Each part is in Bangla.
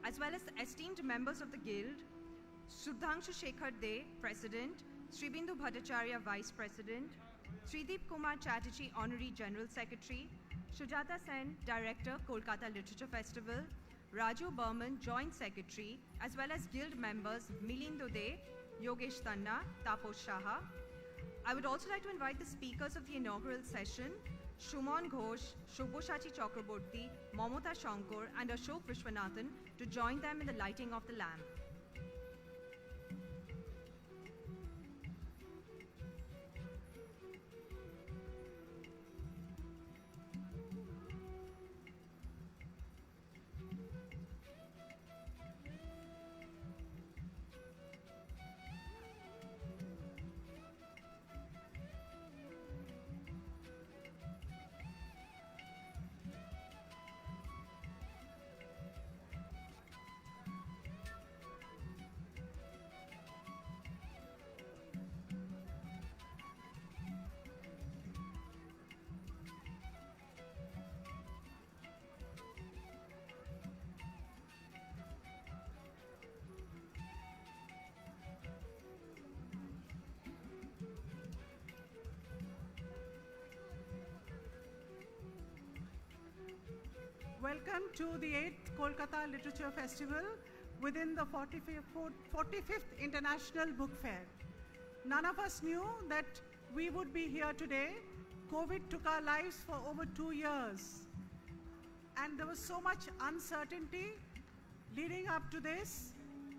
as well as the esteemed members of the Guild, Sudhanshu Shekhar De, President, Sribindu Bhattacharya, Vice President, Srideep Kumar Chatterjee, Honorary General Secretary, Sujata Sen, Director, Kolkata Literature Festival, Raju Burman, Joint Secretary, as well as Guild members Milindo De, Yogesh Tanna, Taposh Shaha. I would also like to invite the speakers of the inaugural session, Suman Ghosh, Sabyasachi Chakrabarty, Mamata Shankar, and Ashoke Viswanathan, to join them in the lighting of the lamp. Welcome to the 8th Kolkata Literature Festival within the 45th International Book Fair. None of us knew that we would be here today. COVID took our lives for over 2 years. And there was so much uncertainty leading up to this.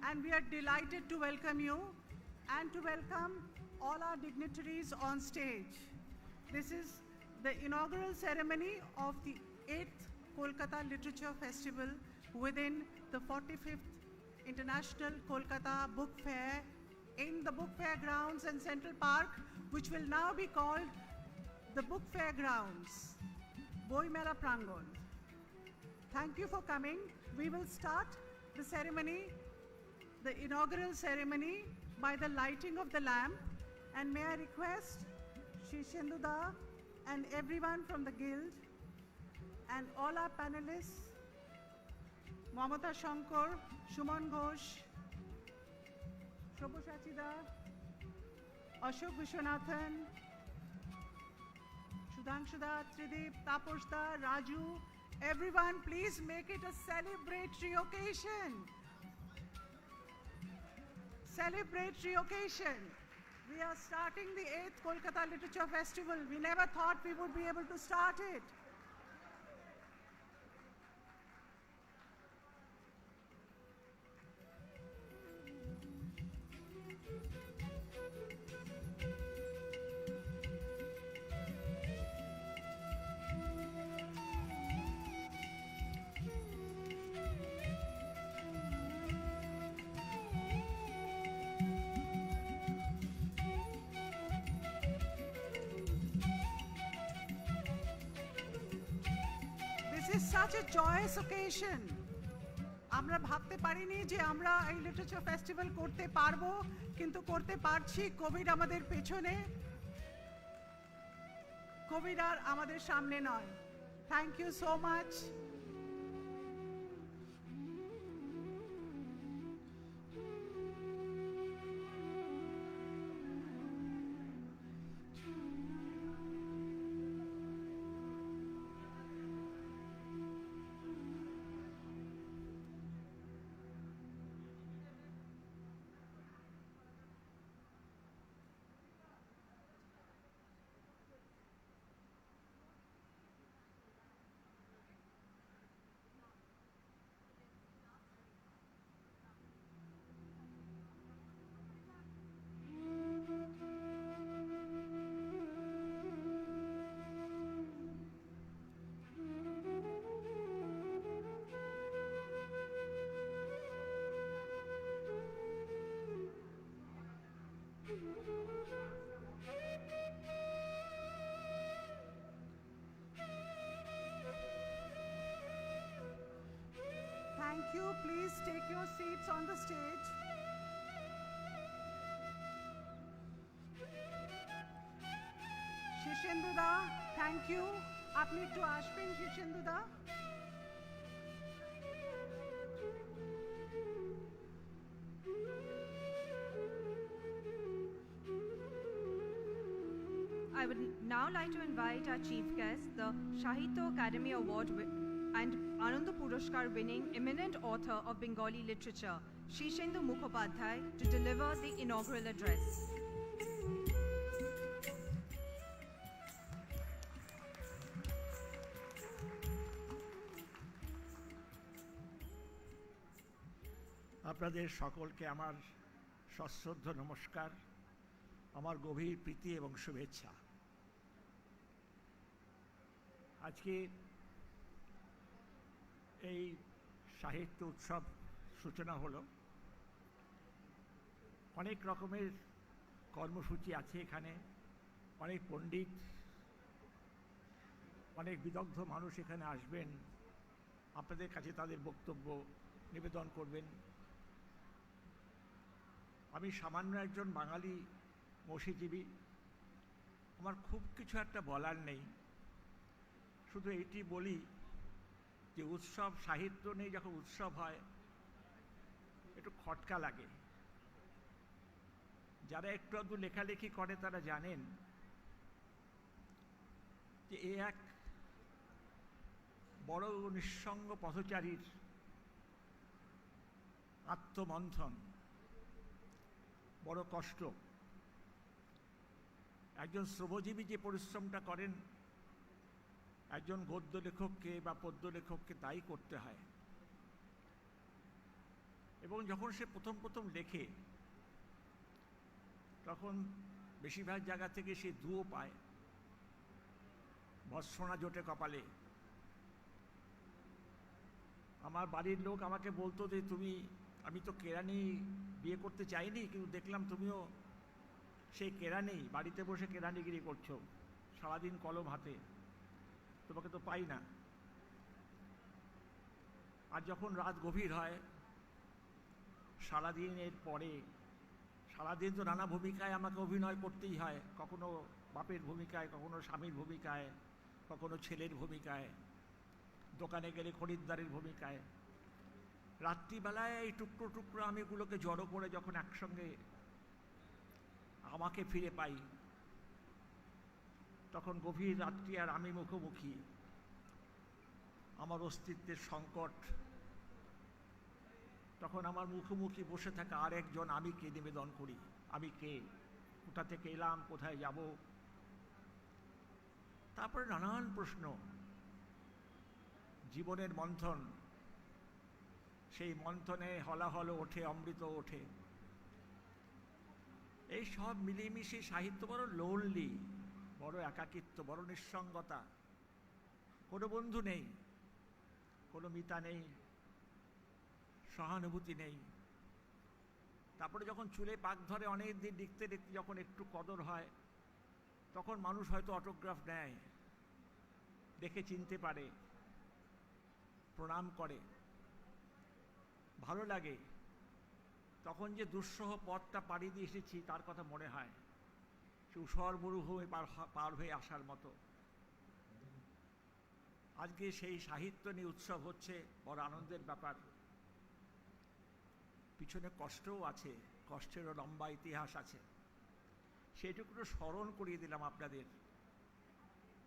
And we are delighted to welcome you and to welcome all our dignitaries on stage. This is the inaugural ceremony of the 8th Kolkata Literature Festival within the 45th International Kolkata Book Fair in the Book Fair grounds and Central Park, which will now be called the Book Fair grounds, Boi Mela Prangon. Thank you for coming. We will start the ceremony, the inaugural ceremony, by the lighting of the lamp. And may I request Shirshendu Da and everyone from the Guild and all our panelists, Mamata Shankar, Suman Ghosh, Sabyasachi Da, Ashoke Viswanathan, Sudhanshu Da, Srideep, Taposh Da, Raju, everyone, please make it a celebratory occasion. Celebratory occasion. We are starting the 8th Kolkata Literature Festival. We never thought we would be able to start it. This is such a joyous occasion. আমরা ভাবতে পারিনি যে আমরা এই লিটারেচার ফেস্টিভ্যাল করতে পারবো, কিন্তু করতে পারছি। কোভিড আমাদের পেছনে, কোভিড আর আমাদের সামনে নয়। Thank you so much. Thank you. Please take your seats on the stage. Shirshendu Da, thank you. আপনি একটু আসবেন Shirshendu Da. I would now like to invite our chief guest, the Sahitya Academy Award and Ananda Puruskar winning eminent author of Bengali literature, Shirshendu Mukhopadhyay, to deliver the inaugural address. আপনাদের সকলকে আমার সশ্রদ্ধ নমস্কার, আমার গভীর প্রীতি এবং শুভেচ্ছা। আজকে এই সাহিত্য উৎসব সূচনা হলো। অনেক রকমের কর্মসূচি আছে এখানে, অনেক পণ্ডিত, অনেক বিদগ্ধ মানুষ এখানে আসবেন, আপনাদের কাছে তাদের বক্তব্য নিবেদন করবেন। আমি সামান্য একজন বাঙালি মসিজীবী, আমার খুব কিছু একটা বলার নেই, শুধু এইটি বলি যে উৎসব, সাহিত্য নেই যখন উৎসব হয় একটু খটকা লাগে। যারা একটু আধটু লেখালেখি করে তারা জানেন যে এ এক বড় নিঃসঙ্গ পথচারীর আত্মমন্থন, বড় কষ্ট। একজন শ্রমজীবী যে পরিশ্রমটা করেন, একজন গদ্য লেখককে বা পদ্য লেখককে তাই করতে হয়। এবং যখন সে প্রথম প্রথম লেখে তখন বেশিরভাগ জায়গা থেকে সে দুও পায়, ভৎসনা জোটে কপালে। আমার বাড়ির লোক আমাকে বলতো যে আমি তো কেরানি বিয়ে করতে চাইনি, কিন্তু দেখলাম তুমিও সেই কেরানি, বাড়িতে বসে কেরানিগিরি করছো, সারাদিন কলম হাতে, তোমাকে তো পাই না। আর যখন রাত গভীর হয়, সারাদিনের পরে, সারাদিন তো নানা ভূমিকায় আমাকে অভিনয় করতেই হয়, কখনো বাপের ভূমিকায়, কখনো স্বামীর ভূমিকায়, কখনো ছেলের ভূমিকায়, দোকানে গেলে খরিদ্দারের ভূমিকায়। রাত্রিবেলায় এই টুকরো টুকরো আমি এগুলোকে জড়ো করে যখন একসঙ্গে আমাকে ফিরে পাই, তখন গভীর রাত্রি আর আমি মুখোমুখি, আমার অস্তিত্বের সংকট। তখন আমার মুখোমুখি বসে থাকা আরেকজন আমিকে নিবেদন করি। আমি কে, কোথা থেকে এলাম, কোথায় যাব। তারপরে নানান প্রশ্ন, জীবনের মন্থন। সেই মন্থনে হলাহল ওঠে, অমৃত ওঠে। এই সব মিলেমিশে সাহিত্য বড় লোনলি, বড় একাকিত্ব, বড় নিঃসঙ্গতা। কোনো বন্ধু নেই, কোনো মিতা নেই, সহানুভূতি নেই। তারপরে যখন চুলে পাক ধরে, অনেক দিন লিখতে লিখতে যখন একটু কদর হয়, তখন মানুষ হয়তো অটোগ্রাফ নেয়, দেখে চিনতে পারে, প্রণাম করে, ভালো লাগে। তখন যে দুঃসহ পথটা পাড়ি দিয়ে এসেছি তার কথা মনে হয়, সে ঊষর মরুভূমি পার হয়ে আসার মতো। আজকে সেই সাহিত্য নিয়ে উৎসব হচ্ছে, বড় আনন্দের ব্যাপার। পিছনে কষ্টও আছে, কষ্টেরও লম্বা ইতিহাস আছে, সেইটুকু স্মরণ করিয়ে দিলাম আপনাদের।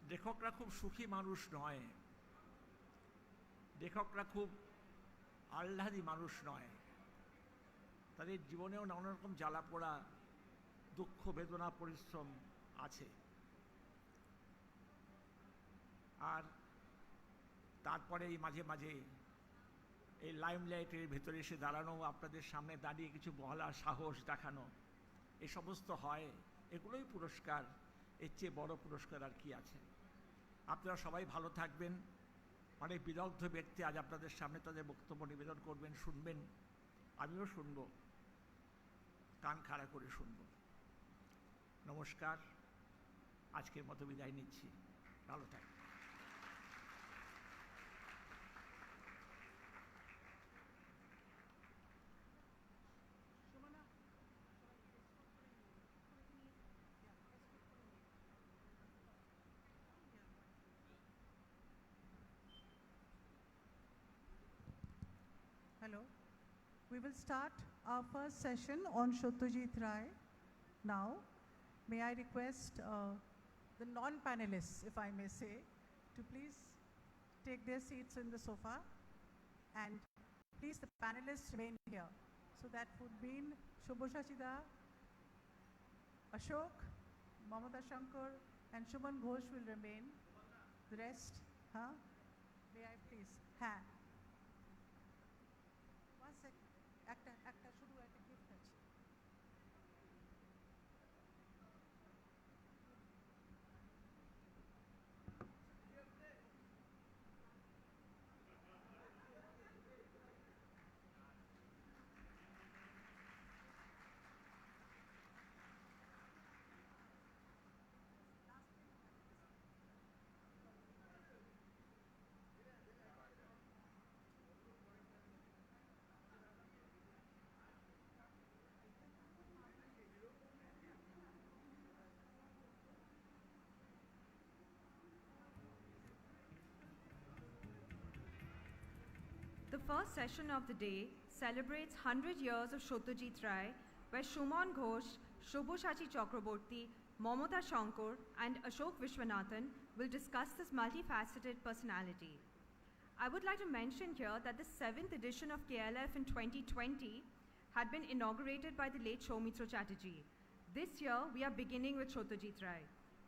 লেখকরা খুব সুখী মানুষ নয়, লেখকরা খুব আহ্লাদী মানুষ নয়। তাদের জীবনেও নানা রকম জ্বালাপোড়া, দুঃখ, বেদনা, পরিশ্রম আছে। আর তারপরে এই মাঝে মাঝে এই লাইমলাইটের ভেতরে এসে দাঁড়ানো, আপনাদের সামনে দাঁড়িয়ে কিছু বলার সাহস দেখানো, এ সমস্ত হয়, এগুলোই পুরস্কার। এর চেয়ে বড় পুরস্কার আর কি আছে? আপনারা সবাই ভালো থাকবেন। অনেক বিদগ্ধ ব্যক্তি আজ আপনাদের সামনে তাদের বক্তব্য নিবেদন করবেন, শুনবেন, আমিও শুনব, কান খাড়া করে শুনব। নমস্কার, আজকের মতো বিদায় নিচ্ছি, ভালো থাকবেন। Hello. We will start our first session on Satyajit Ray now. May I request the non-panelists, if I may say, to please take their seats in the sofa, and please the panelists remain here. So that would mean Sabyasachi Da, Ashok, Mamata Shankar, and Suman Ghosh will remain. The rest, may I please? One second. Acta শুধু একটা gift আছে। The first session of the day celebrates 100 years of Satyajit Ray, where Suman Ghosh, Sabyasachi Chakrabarty, Mamata Shankar, and Ashoke Viswanathan will discuss this multifaceted personality. I would like to mention here that the 7th edition of KLF in 2020 had been inaugurated by the late Soumitra Chatterjee. This year, we are beginning with Satyajit Ray.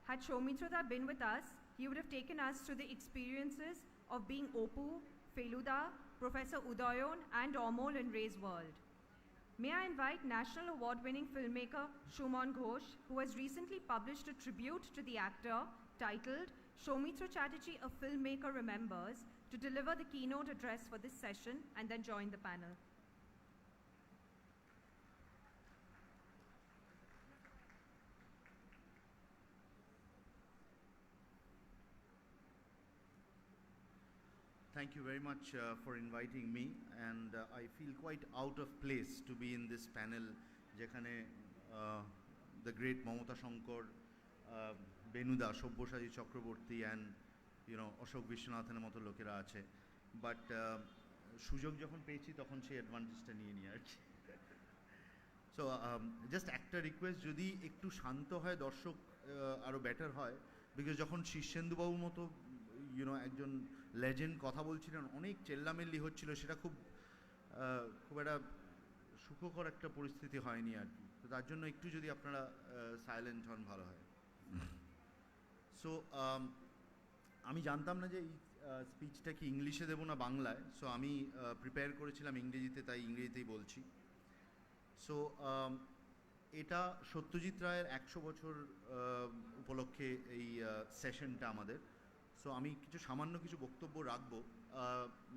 Had Soumitra been with us, he would have taken us through the experiences of being Opu, Feluda, Professor Udayon, and Amol in Ray's world. May I invite National Award-winning filmmaker Suman Ghosh, who has recently published a tribute to the actor titled Soumitra Chatterjee, a Filmmaker Remembers, to deliver the keynote address for this session and then join the panel. Thank you very much for inviting me, and I feel quite out of place to be in this panel যেখানে the great Mamata Shankar, Benuda, Sabyasachi Chakrabarty, and Ashoke Viswanathan মতো লোকেরা আছে, বাট সুযোগ যখন পেয়েছি তখন সেই অ্যাডভান্টেজটা নিয়ে নিই আর কি। সো জাস্ট একটা রিকোয়েস্ট, যদি একটু শান্ত হয় দর্শক আরও বেটার হয়, বিকজ যখন শীর্ষেন্দুবাবুর মতো একজন লেজেন্ড কথা বলছিলেন, অনেক চেল্লামেল্লি হচ্ছিল, সেটা খুব একটা সুখকর একটা পরিস্থিতি হয়নি আর কি। তো তার জন্য একটু যদি আপনারা সাইলেন্ট হন ভালো হয়। সো আমি জানতাম না যে এই স্পিচটা কি ইংলিশে দেবো না বাংলায়, সো আমি প্রিপেয়ার করেছিলাম ইংরেজিতে, তাই ইংরেজিতেই বলছি। সো এটা সত্যজিৎ রায়ের 100 বছর উপলক্ষে এই সেশনটা আমাদের। সো আমি সামান্য কিছু বক্তব্য রাখবো,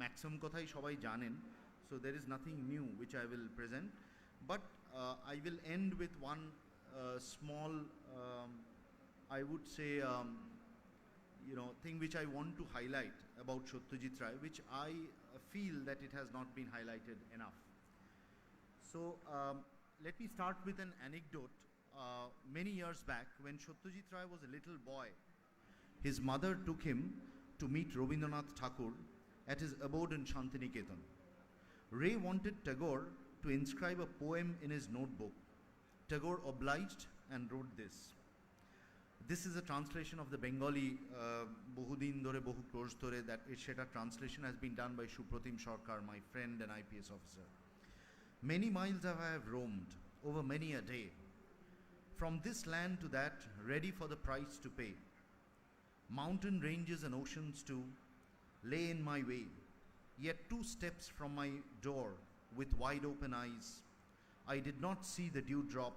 ম্যাক্সিমাম কথাই সবাই জানেন, so there is nothing new which I will present, but I will end with one small I would say thing which I want to highlight about Satyajit Ray, which I feel that it has not been highlighted enough. So let me start with an anecdote. Many years back, when Satyajit Ray was a little boy, his mother took him to meet Rabindranath Tagore at his abode in Shantiniketan. Ray wanted Tagore to inscribe a poem in his notebook. Tagore obliged and wrote this. This is a translation of the Bengali Bahudin Dore Bahu Krosh Dore, that Sheta translation has been done by Supratim Sarkar, my friend and IPS officer. Many miles I have roamed, over many a day, from this land to that, ready for the price to pay. Mountain ranges and oceans too lay in my way, yet 2 steps from my door, with wide open eyes, I did not see the dewdrop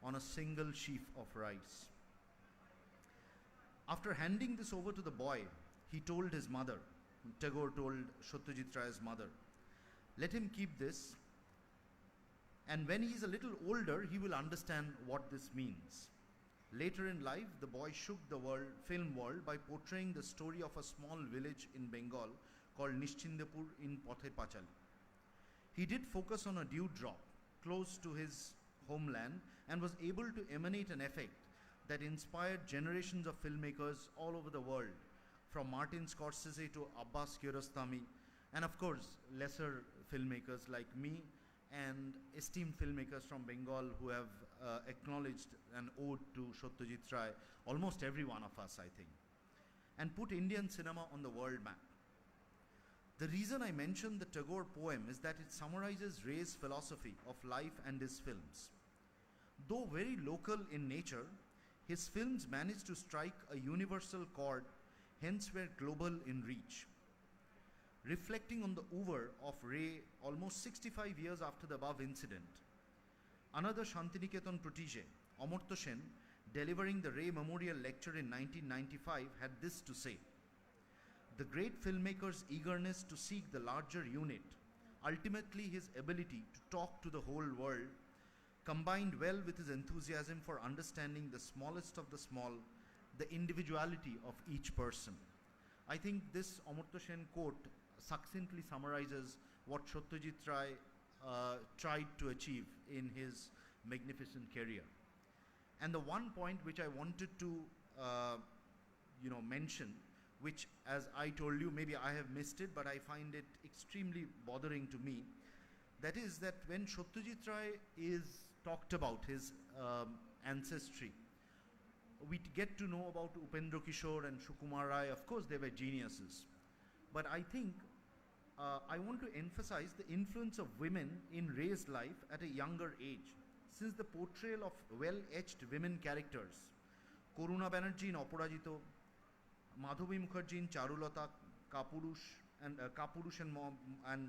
on a single sheaf of rice. After handing this over to the boy, he told his mother, Tagore told Satyajit Ray's mother, let him keep this, and when he is a little older, he will understand what this means. Later in life, the boy shook the film world by portraying the story of a small village in Bengal called Nishchindapur in Pothe Pachali. He did focus on a dewdrop close to his homeland and was able to emanate an effect that inspired generations of filmmakers all over the world, from Martin Scorsese to Abbas Kiarostami, and of course lesser filmmakers like me and esteemed filmmakers from Bengal who have acknowledged an ode to Satyajit Ray, almost every one of us, I think, and put Indian cinema on the world map. The reason I mention the Tagore poem is that it summarizes Ray's philosophy of life and his films. Though very local in nature, his films manage to strike a universal chord, hence were global in reach. Reflecting on the oeuvre of Ray almost 65 years after the above incident, another Shantiniketan protege, Amartya Sen, delivering the Ray Memorial Lecture in 1995, had this to say: "The great filmmaker's eagerness to seek the larger unit, ultimately his ability to talk to the whole world, combined well with his enthusiasm for understanding the smallest of the small, the individuality of each person." I think this Amartya Sen quote succinctly summarizes what Satyajit Ray tried to achieve in his magnificent career. And the one point which I wanted to mention, which, as I told you, maybe I have missed it, but I find it extremely bothering to me, that is that when Satyajit Ray is talked about, his ancestry, we get to know about Upendra Kishore and Sukumar Ray. Of course, they were geniuses. But I think I want to emphasize the influence of women in Ray's life at a younger age, since the portrayal of well-etched women characters, Karuna Banerjee in Aparajito, Madhavi Mukherjee in Charulata, Kapurush and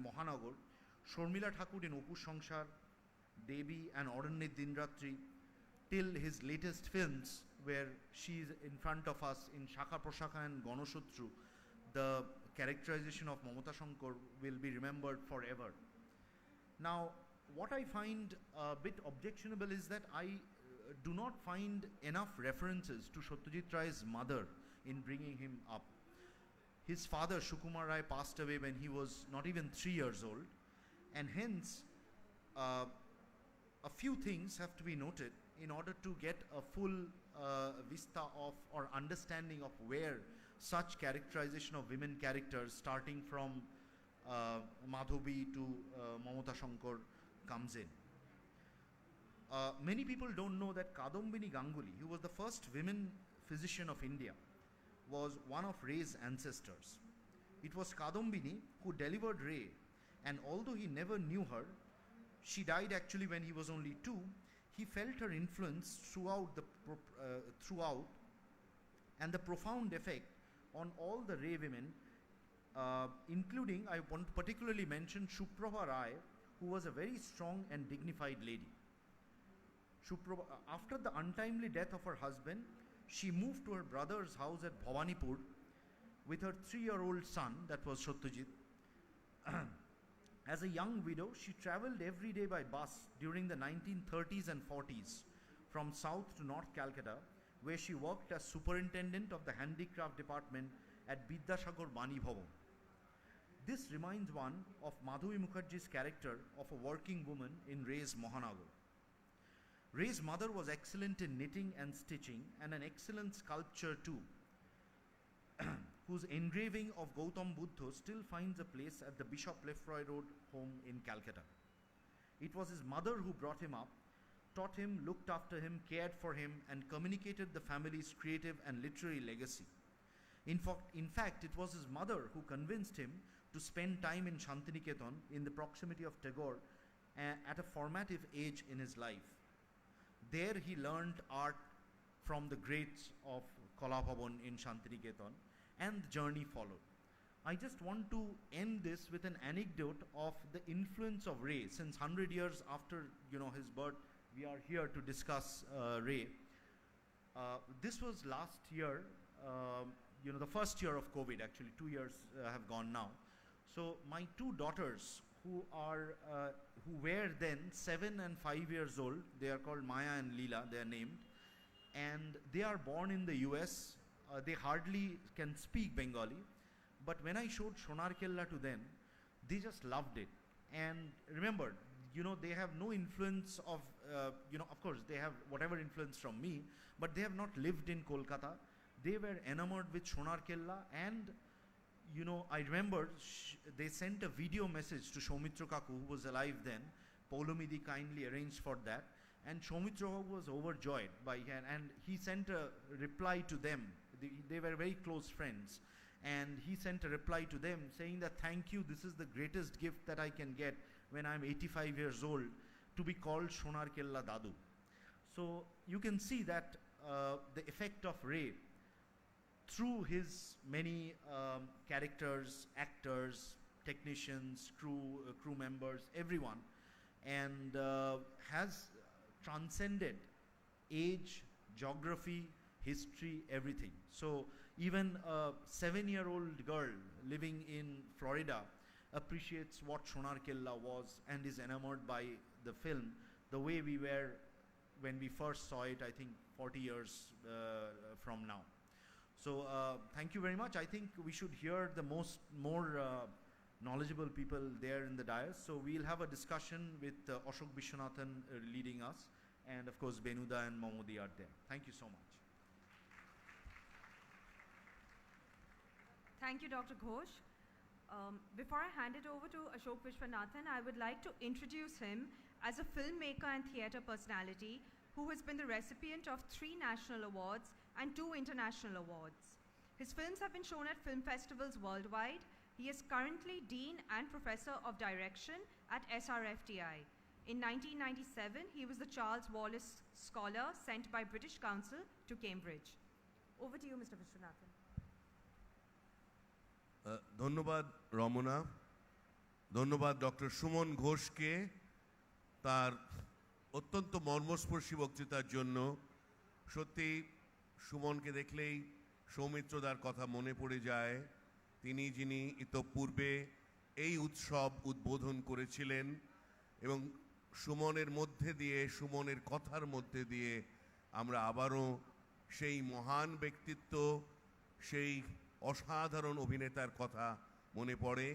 Mohanagar, Sharmila Thakur in Opus Sangsar, Devi and Aranyit Dinratri, till his latest films where she is in front of us in Shaka Prashaka and Ganashotru, the characterization of Mamata Shankar will be remembered forever. Now, what I find a bit objectionable is that I do not find enough references to Satyajit Ray's mother in bringing him up. His father, Sukumar Ray, passed away when he was not even 3 years old, and hence a few things have to be noted in order to get a full vista of or understanding of where such characterization of women characters, starting from Madhavi to Mamata Shankar, comes in. Many people don't know that Kadambini Ganguly, who was the first women physician of India, was one of Ray's ancestors. It was Kadambini who delivered Ray, and although he never knew her, she died actually when he was only 2, he felt her influence throughout, and the profound effect on all the Ray women, including, I want to particularly mention Shuprabha Ray, who was a very strong and dignified lady. After the untimely death of her husband, she moved to her brother's house at Bhawanipur with her 3-year-old son, that was Satyajit. As a young widow, she traveled every day by bus during the 1930s and 40s from South to North Calcutta, where she worked as superintendent of the handicraft department at Bidyasagar Bani Bhavan. This reminds one of Madhavi Mukherjee's character of a working woman in Ray's Mohanagar. Ray's mother was excellent in knitting and stitching, and an excellent sculptor too, whose engraving of Gautam Buddha still finds a place at the Bishop Lefroy Road home in Calcutta. It was his mother who brought him up, taught him, looked after him, cared for him, and communicated the family's creative and literary legacy. In fact, it was his mother who convinced him to spend time in Shantiniketan in the proximity of Tagore at a formative age in his life. There he learned art from the greats of Kala Bhavan in Shantiniketan, and the journey followed. I just want to end this with an anecdote of the influence of Ray. Since 100 years after his birth, we are here to discuss Ray. This was last year, the first year of COVID. Actually, 2 years have gone now. So my 2 daughters, who were then 7 and 5 years old, they are called Maya and Leela, they are named, and they are born in the US. They hardly can speak Bengali, but when I showed Sonar Kella to them, they just loved it. And remember, they have no influence of, of course, they have whatever influence from me, but they have not lived in Kolkata. They were enamored with Sonar Kella, and, I remember they sent a video message to Soumitra Kaku, who was alive then, Poulomidi kindly arranged for that. And Soumitra was overjoyed by her, and he sent a reply to them. They were very close friends. And he sent a reply to them saying that, thank you, this is the greatest gift that I can get when I'm 85 years old, to be called Sonar Kella Dadu. So you can see that the effect of Ray through his many characters, actors, technicians, crew members, everyone, and has transcended age, geography, history, everything. So even a 7-year-old girl living in Florida appreciates what Sonar Kella was and is enamored by the film the way we were when we first saw it, I think 40 years from now. So thank you very much. I think we should hear the more knowledgeable people there in the dais. So we'll have a discussion with Ashoke Viswanathan leading us, and of course Benuda and Momodi are there. Thank you so much. Thank you, Dr. Ghosh. Before I hand it over to Ashoke Viswanathan, I would like to introduce him as a filmmaker and theatre personality who has been the recipient of 3 national awards and 2 international awards. His films have been shown at film festivals worldwide. He is currently Dean and Professor of Direction at SRFTI. In 1997, he was the Charles Wallace Scholar sent by British Council to Cambridge. Over to you, Mr. Viswanathan. ধন্যবাদ রমনা, ধন্যবাদ ডক্টর সুমন ঘোষকে তার অত্যন্ত মর্মস্পর্শী বক্তৃতার জন্য। সত্যি সুমনকে দেখলেই সৌমিত্রদার কথা মনে পড়ে যায়। তিনি যিনি ইতঃপূর্বে এই উৎসব উদ্বোধন করেছিলেন, এবং সুমনের মধ্যে দিয়ে, সুমনের কথার মধ্যে দিয়ে আমরা আবারও সেই মহান ব্যক্তিত্ব, সেই অসাধারণ অভিনেতার কথা মনে পড়ে।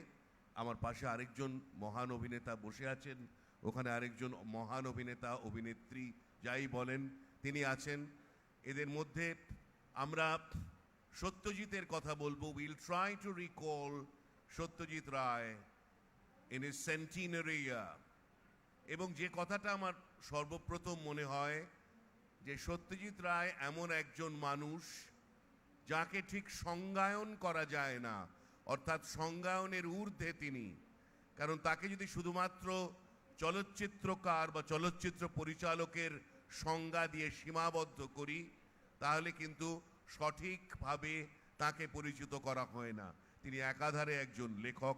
আমার পাশে আরেকজন মহান অভিনেতা বসে আছেন, ওখানে আরেকজন মহান অভিনেতা অভিনেত্রী যাই বলেন তিনি আছেন। এদের মধ্যে আমরা সত্যজিতের কথা বলবো। Will try to recall Satyajit Ray in his centenary year. এবং যে কথাটা আমার সর্বপ্রথম মনে হয় যে সত্যজিৎ রায় এমন একজন মানুষ যাকে ঠিক সংজ্ঞায়ন করা যায় না, অর্থাৎ সংজ্ঞায়নের ঊর্ধ্বে তিনি। কারণ তাকে যদি শুধুমাত্র চলচ্চিত্রকার বা চলচ্চিত্র পরিচালকের সংজ্ঞা দিয়ে সীমাবদ্ধ করি, তাহলে কিন্তু সঠিকভাবে তাকে পরিচিত করা হয় না। তিনি একাধারে একজন লেখক,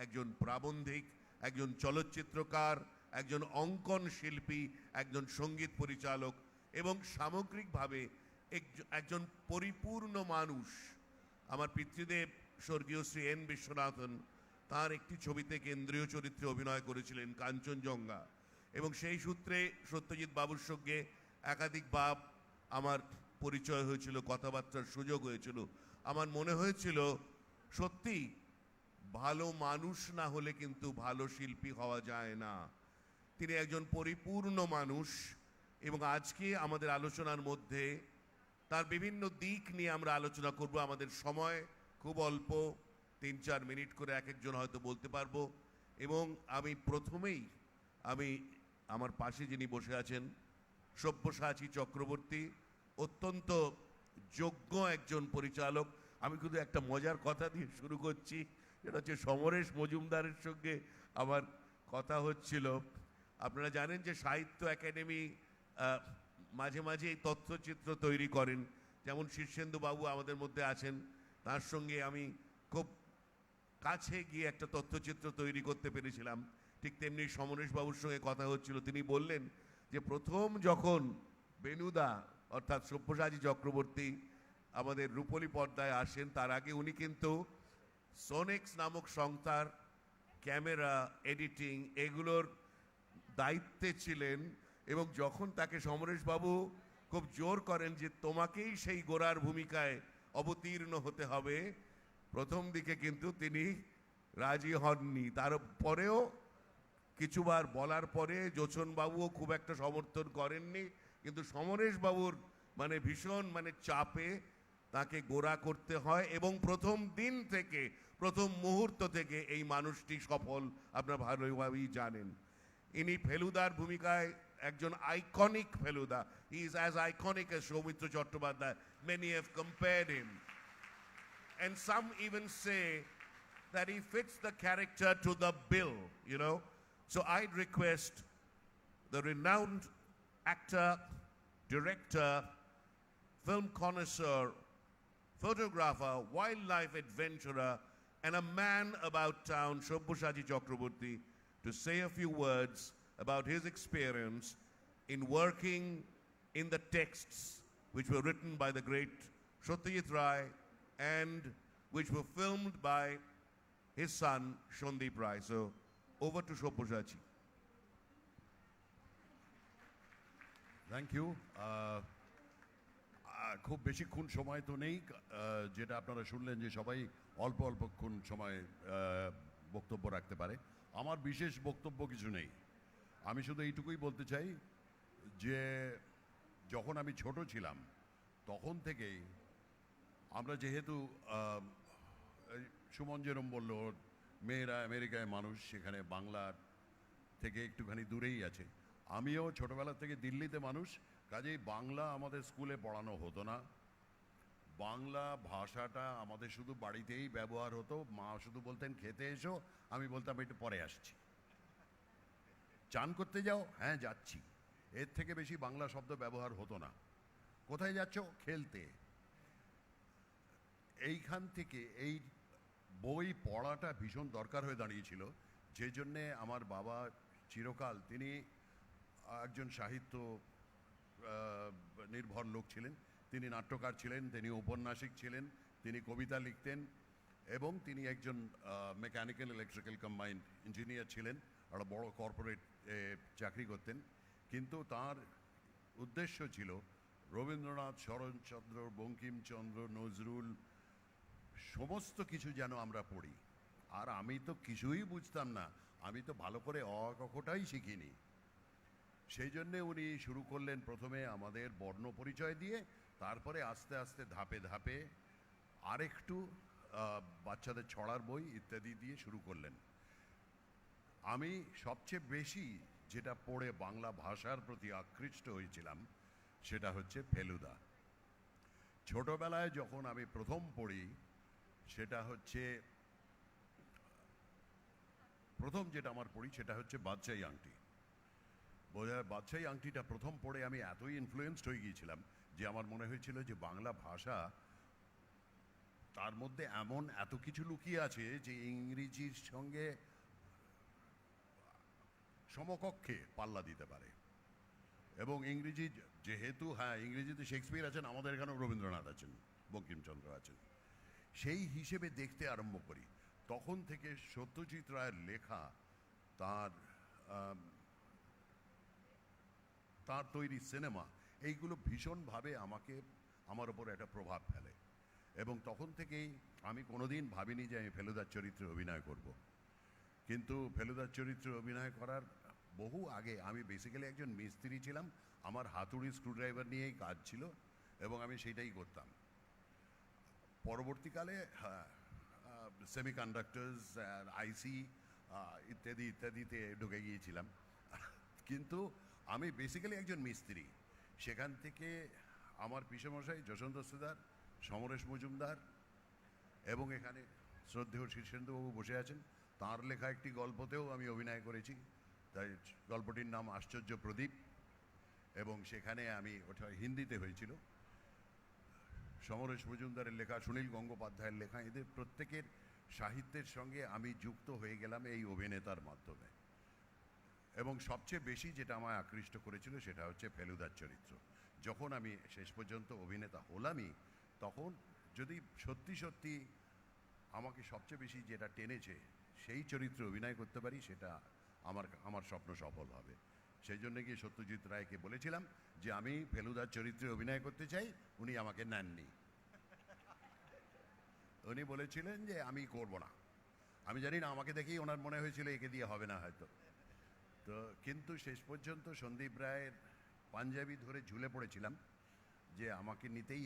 একজন প্রাবন্ধিক, একজন চলচ্চিত্রকার, একজন অঙ্কন শিল্পী, একজন সঙ্গীত পরিচালক এবং সামগ্রিকভাবে একজন পরিপূর্ণ মানুষ। আমার পিতৃদেব স্বর্গীয় শ্রী এন বিশ্বনাথন তার একটি ছবিতে কেন্দ্রীয় চরিত্রে অভিনয় করেছিলেন, কাঞ্চনজঙ্ঘা, এবং সেই সূত্রে সত্যজিৎ বাবুর সঙ্গে একাধিকবার আমার পরিচয় হয়েছিল, কথাবার্তার সুযোগ হয়েছিল। আমার মনে হয়েছিল সত্যি ভালো মানুষ না হলে কিন্তু ভালো শিল্পী হওয়া যায় না। তিনি একজন পরিপূর্ণ মানুষ, এবং আজকে আমাদের আলোচনার মধ্যে তার বিভিন্ন দিক নিয়ে আমরা আলোচনা করব। আমাদের সময় খুব অল্প, 3-4 মিনিট করে এক একজন হয়তো বলতে পারবো। এবং আমি প্রথমেই আমার পাশে যিনি বসে আছেন সব্যসাচী চক্রবর্তী, অত্যন্ত যোগ্য একজন পরিচালক। আমি কিন্তু একটা মজার কথা দিয়ে শুরু করছি, যেটা হচ্ছে সমরেশ মজুমদারের সঙ্গে আমার কথা হচ্ছিল। আপনারা জানেন যে সাহিত্য একাডেমি মাঝে মাঝে এই তথ্যচিত্র তৈরি করেন, যেমন শীর্ষেন্দু বাবু আমাদের মধ্যে আছেন, তার সঙ্গে আমি খুব কাছে গিয়ে একটা তথ্যচিত্র তৈরি করতে পেরেছিলাম। ঠিক তেমনি সমরেশ বাবুর সঙ্গে কথা হচ্ছিল, তিনি বললেন যে প্রথম যখন বেনুদা অর্থাৎ সব্যসাচী চক্রবর্তী আমাদের রূপলী পর্দায় আসেন, তার আগে উনি কিন্তু সোনেক্স নামক সংস্থার ক্যামেরা, এডিটিং এগুলোর দায়িত্বে ছিলেন। এবং যখন তাকে সমরেশবাবু খুব জোর করেন যে তোমাকেই সেই গোরার ভূমিকায় অবতীর্ণ হতে হবে, প্রথম দিকে কিন্তু তিনি রাজি হননি। তারপরেও কিছুবার বলার পরে যোচনবাবুও খুব একটা সমর্থন করেননি, কিন্তু সমরেশবাবুর ভীষণ চাপে তাকে গোরা করতে হয়। এবং প্রথম দিন থেকে, প্রথম মুহূর্ত থেকে এই মানুষটি সফল, আপনারা ভালোভাবেই জানেন। ইনি ফেলুদার ভূমিকায় একজন iconic Feluda. He is as iconic as Soumitra Chattopadhyay. Many have compared him, and some even say that he fits the character to the bill, you know. So I'd request the renowned actor, director, film connoisseur, photographer, wildlife adventurer, and a man about town, Sabyasachi Chakrabarty, to say a few words about his experience in working in the texts which were written by the great Satyajit Ray and which were filmed by his son, Sandeep Ray. So, over to Sabyasachi. Thank you. খুব বেশিক্ষণ সময় তো নেই, যেটা আপনারা শুনলেন যে সবাই অল্প অল্পক্ষণ সময় বক্তব্য রাখতে পারে। আমার বিশেষ বক্তব্য কিছু নেই, আমি শুধু এইটুকুই বলতে চাই যে যখন আমি ছোট ছিলাম তখন থেকেই আমরা, যেহেতু সুমন যেরম বলল মেয়েরা আমেরিকায় মানুষ, সেখানে বাংলার থেকে একটুখানি দূরেই আছে। আমিও ছোটবেলা থেকে দিল্লিতে মানুষ, কাজেই বাংলা আমাদের স্কুলে পড়ানো হতো না। বাংলা ভাষাটা আমাদের শুধু বাড়িতেই ব্যবহার হতো। মা শুধু বলতেন খেতে এসো, আমি বলতাম একটু পরে আসছি। চান করতে যাও, হ্যাঁ যাচ্ছি। এর থেকে বেশি বাংলা শব্দ ব্যবহার হতো না। কোথায় যাচ্ছ? খেলতে। এইখান থেকে এই বই পড়াটা ভীষণ দরকার হয়ে দাঁড়িয়েছিল, যে জন্যে আমার বাবা চিরকাল, তিনি একজন সাহিত্য নির্ভর লোক ছিলেন, তিনি নাট্যকার ছিলেন, তিনি ঔপন্যাসিক ছিলেন, তিনি কবিতা লিখতেন এবং তিনি একজন মেকানিক্যাল ইলেকট্রিক্যাল কম্বাইন্ড ইঞ্জিনিয়ার ছিলেন, একটা বড় কর্পোরেট চাকরি করতেন। কিন্তু তার উদ্দেশ্য ছিল রবীন্দ্রনাথ, শরৎচন্দ্র, বঙ্কিমচন্দ্র, নজরুল সমস্ত কিছু যেন আমরা পড়ি। আর আমি তো কিছুই বুঝতাম না, আমি তো ভালো করে অ ক খটাই শিখিনি। সেই জন্যে উনি শুরু করলেন প্রথমে আমাদের বর্ণ পরিচয় দিয়ে, তারপরে আস্তে আস্তে ধাপে ধাপে আরেকটু বাচ্চাদের ছড়ার বই ইত্যাদি দিয়ে শুরু করলেন। আমি সবচেয়ে বেশি যেটা পড়ে বাংলা ভাষার প্রতি আকৃষ্ট হয়েছিলাম সেটা হচ্ছে ফেলুদা। ছোটবেলায় যখন আমি প্রথম পড়ি, সেটা হচ্ছে প্রথম যেটা আমার পড়ি সেটা হচ্ছে বাদশাহী আংটি। বাদশাহী আংটিটা প্রথম পড়ে আমি এতই ইনফ্লুয়েন্সড হয়ে গিয়েছিলাম যে আমার মনে হয়েছিল যে বাংলা ভাষা, তার মধ্যে এমন এত কিছু লুকিয়ে আছে যে ইংরেজির সঙ্গে সমকক্ষে পাল্লা দিতে পারে। এবং ইংরেজি যেহেতু, হ্যাঁ ইংরেজিতে শেক্সপিয়ার আছেন, আমাদের এখানেও রবীন্দ্রনাথ আছেন, বঙ্কিমচন্দ্র আছেন, সেই হিসেবে দেখতে আরম্ভ করি। তখন থেকে সত্যজিৎ রায়ের লেখা, তার তৈরি সিনেমা, এইগুলো ভীষণভাবে আমার ওপর একটা প্রভাব ফেলে। এবং তখন থেকেই আমি কোনোদিন ভাবিনি যে আমি ফেলুদার চরিত্রে অভিনয় করব। কিন্তু ফেলুদার চরিত্রে অভিনয় করার বহু আগে আমি বেসিক্যালি একজন মিস্ত্রি ছিলাম। আমার হাতুড়ি স্ক্রুড্রাইভার নিয়েই কাজ ছিল এবং আমি সেটাই করতাম। পরবর্তীকালে সেমিকন্ডাক্টরস, আইসি ইত্যাদিতে ঢুকে গিয়েছিলাম। কিন্তু আমি বেসিক্যালি একজন মিস্ত্রি। সেখান থেকে আমার পিসেমশাই যশোন্ত সুদার, সমরেশ মজুমদার এবং এখানে শ্রদ্ধেয় শীর্ষেন্দুবাবু বসে আছেন, তাঁর লেখা একটি গল্পতেও আমি অভিনয় করেছি। তাই গল্পটির নাম আশ্চর্য প্রদীপ, এবং সেখানে ওটা হিন্দিতে হয়েছিল। সমরেশ মজুমদারের লেখা, সুনীল গঙ্গোপাধ্যায়ের লেখা, এদের প্রত্যেকের সাহিত্যের সঙ্গে আমি যুক্ত হয়ে গেলাম এই অভিনেতার মাধ্যমে। এবং সবচেয়ে বেশি যেটা আমায় আকৃষ্ট করেছিল সেটা হচ্ছে ফেলুদার চরিত্র। যখন আমি শেষ পর্যন্ত অভিনেতা হলামই, তখন যদি সত্যি সত্যি আমাকে সবচেয়ে বেশি যেটা টেনেছে সেই চরিত্রে অভিনয় করতে পারি, সেটা আমার স্বপ্ন সফল হবে। সেই জন্য গিয়ে সত্যজিৎ রায়কে বলেছিলাম যে আমি ফেলুদার চরিত্রে অভিনয় করতে চাই। উনি আমাকে নেননি, উনি বলেছিলেন যে আমি করব না। আমি জানি না, আমাকে দেখেই ওনার মনে হয়েছিল একে দিয়ে হবে না হয়তো। তো কিন্তু শেষ পর্যন্ত সন্দীপ রায়ের পাঞ্জাবি ধরে ঝুলে পড়েছিলাম যে আমাকে নিতেই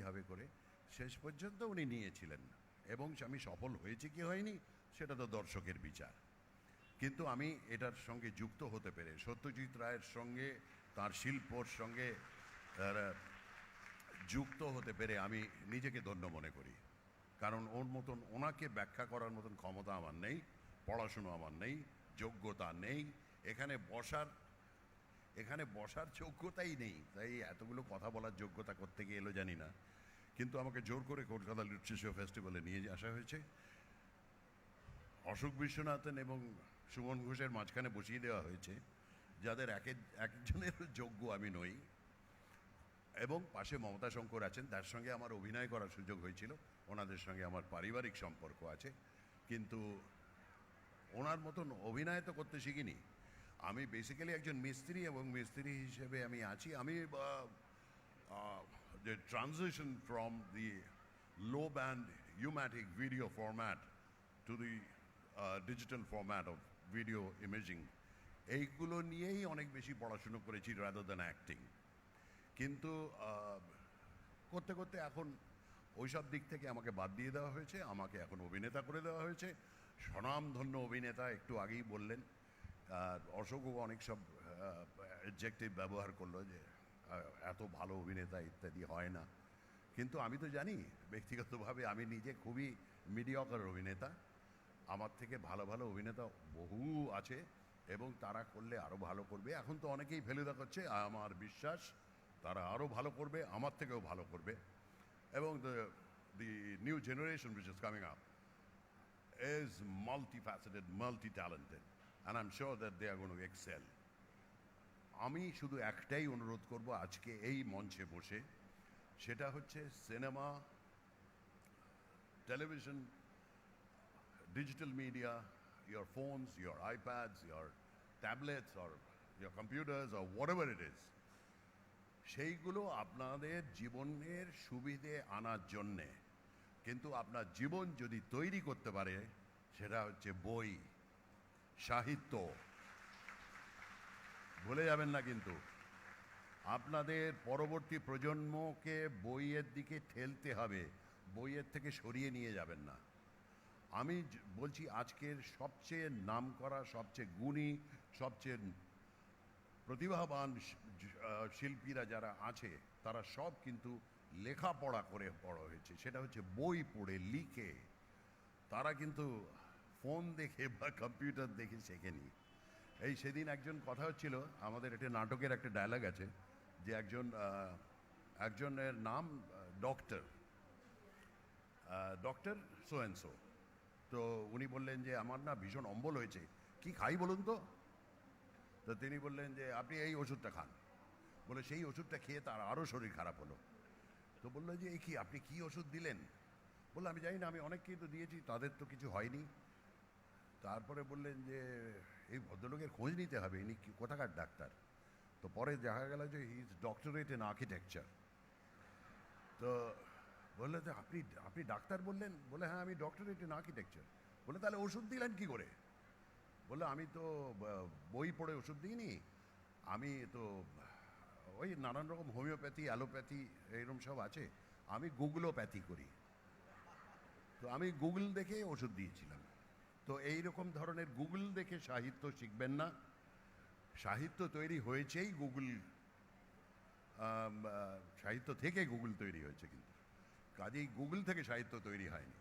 হবে করে। শেষ পর্যন্ত উনি নিয়েছিলেন এবং আমি সফল হয়েছে কি হয়নি সেটা তো দর্শকের বিচার। কিন্তু আমি এটার সঙ্গে যুক্ত হতে পেরে সত্যজিৎ রায়ের সঙ্গে তার শিল্পর সঙ্গে যুক্ত হতে পেরে আমি নিজেকে ধন্য মনে করি। কারণ ওর মতন ওনাকে ব্যাখ্যা করার মতন ক্ষমতা আমার নেই, পড়াশুনো আমার নেই, যোগ্যতা নেই, এখানে বসার যোগ্যতাই নেই, তাই এতগুলো কথা বলার যোগ্যতা করতে গিয়ে এলো জানি না। কিন্তু আমাকে জোর করে কলকাতা লিটারেচার ফেস্টিভ্যালে নিয়ে আসা হয়েছে। অশোক বিশ্বনাথন এবং সুমন ঘোষের মাঝখানে বসিয়ে দেওয়া হয়েছে, যাদের একজনের যোগ্য আমি নই। এবং পাশে মমতা শঙ্কর আছেন, তার সঙ্গে আমার অভিনয় করার সুযোগ হয়েছিল, ওনাদের সঙ্গে আমার পারিবারিক সম্পর্ক আছে, কিন্তু ওনার মতন অভিনয় তো করতে শিখিনি। আমি বেসিক্যালি একজন মিস্ত্রি, এবং মিস্ত্রি হিসেবে আমি আছি। আমি the transition from the low band U-matic video format to the digital format of video imaging, এইগুলো নিয়েই অনেক বেশি পড়াশুনো করেছি rather than acting। কিন্তু করতে করতে এখন ওইসব দিক থেকে আমাকে বাদ দিয়ে দেওয়া হয়েছে, আমাকে এখন অভিনেতা করে দেওয়া হয়েছে। স্বনামধন্য অভিনেতা একটু আগেই বললেন, অশোকও অনেক সব অ্যাডজেক্টিভ ব্যবহার করলো যে এত ভালো অভিনেতা ইত্যাদি হয় না। কিন্তু আমি তো জানি ব্যক্তিগতভাবে আমি নিজে খুবই মিডিয়কার অভিনেতা। আমার থেকে ভালো ভালো অভিনেতা বহু আছে, এবং তারা করলে আরও ভালো করবে। এখন তো অনেকেই ফেলুদা করছে, আমার বিশ্বাস তারা আরও ভালো করবে, আমার থেকেও ভালো করবে। এবং the new generation which is coming up is multifaceted, multi-talented, and I'm sure that they are going to excel. আমি শুধু একটাই অনুরোধ করব আজকে এই মঞ্চে বসে, সেটা হচ্ছে cinema, television, digital media, your phones, your iPads, your tablets, or your computers, or whatever it is, সেইগুলো আপনাদের জীবনের সুবিধে আনার জন্যে। কিন্তু আপনার জীবন যদি তৈরি করতে পারে, সেটা হচ্ছে বই, সাহিত্য। ভুলে যাবেন না কিন্তু, আপনাদের পরবর্তী প্রজন্মকে বইয়ের দিকে ঠেলতে হবে, বইয়ের থেকে সরিয়ে নিয়ে যাবেন না। আমি বলছি আজকের সবচেয়ে নামকরা, সবচেয়ে গুণী, সবচেয়ে প্রতিভাবান শিল্পীরা যারা আছে, তারা সব কিন্তু লেখাপড়া করে বড় হয়েছে, সেটা হচ্ছে বই পড়ে লিখে। তারা কিন্তু ফোন দেখে বা কম্পিউটার দেখে শেখেনি। এই সেদিন একজন কথা হচ্ছিল, আমাদের একটা নাটকের একটা ডায়লগ আছে যে একজনের নাম ডক্টর সো অ্যান্ড সো। তো উনি বললেন যে আমার না ভীষণ অম্বল হয়েছে, কি খাই বলুন তো? তো তিনি বললেন যে আপনি এই ওষুধটা খান। বলে সেই ওষুধটা খেয়ে তার আরও শরীর খারাপ হলো। তো বললো যে এই কি, আপনি কি ওষুধ দিলেন? বললো আমি জানি না, আমি অনেককেই তো দিয়েছি, তাদের তো কিছু হয়নি। তারপরে বললেন যে এই ভদ্রলোকের খোঁজ নিতে হবে, ইনি কোথাকার ডাক্তার। তো পরে দেখা গেল যে he is doctorate in architecture. তো বললো যে আপনি ডাক্তার বললেন? বলে হ্যাঁ, আমি ডক্টরেট ইন আর্কিটেকচার। বলে তাহলে ওষুধ দিলেন কি করে? বললো আমি তো বই পড়ে ওষুধ দিইনি, আমি তো ওই নানান রকম হোমিওপ্যাথি, অ্যালোপ্যাথি এইরকম সব আছে, আমি গুগলোপ্যাথি করি। তো আমি গুগল দেখে ওষুধ দিয়েছিলাম। তো এইরকম ধরনের গুগল দেখে সাহিত্য শিখবেন না। সাহিত্য তৈরি হয়েছেই গুগল, সাহিত্য থেকে গুগল তৈরি হয়েছে, কিন্তু কাজেই গুগল থেকে সাহিত্য তৈরি হয়নি।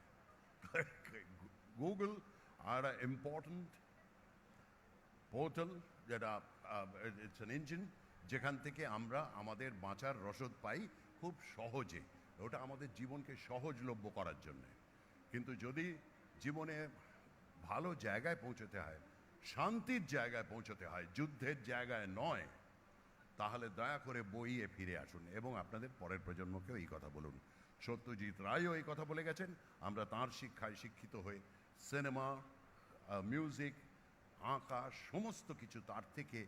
গুগল আর ইম্পর্ট্যান্ট পোর্টাল, যেটা ইটস অ্যান ইঞ্জিন, যেখান থেকে আমরা আমাদের বাঁচার রসদ পাই খুব সহজে। ওটা আমাদের জীবনকে সহজলভ্য করার জন্যে। কিন্তু যদি জীবনে ভালো জায়গায় পৌঁছতে হয়, শান্তির জায়গায় পৌঁছতে হয়, যুদ্ধের জায়গায় নয়, তাহলে দয়া করে বইয়ে ফিরে আসুন এবং আপনাদের পরের প্রজন্মকেও এই কথা বলুন। সত্যজিৎ রায়ও এই কথা বলে গেছেন। আমরা তাঁর শিক্ষায় শিক্ষিত হয়ে সিনেমা, মিউজিক, আঁকা, সমস্ত কিছু তার থেকে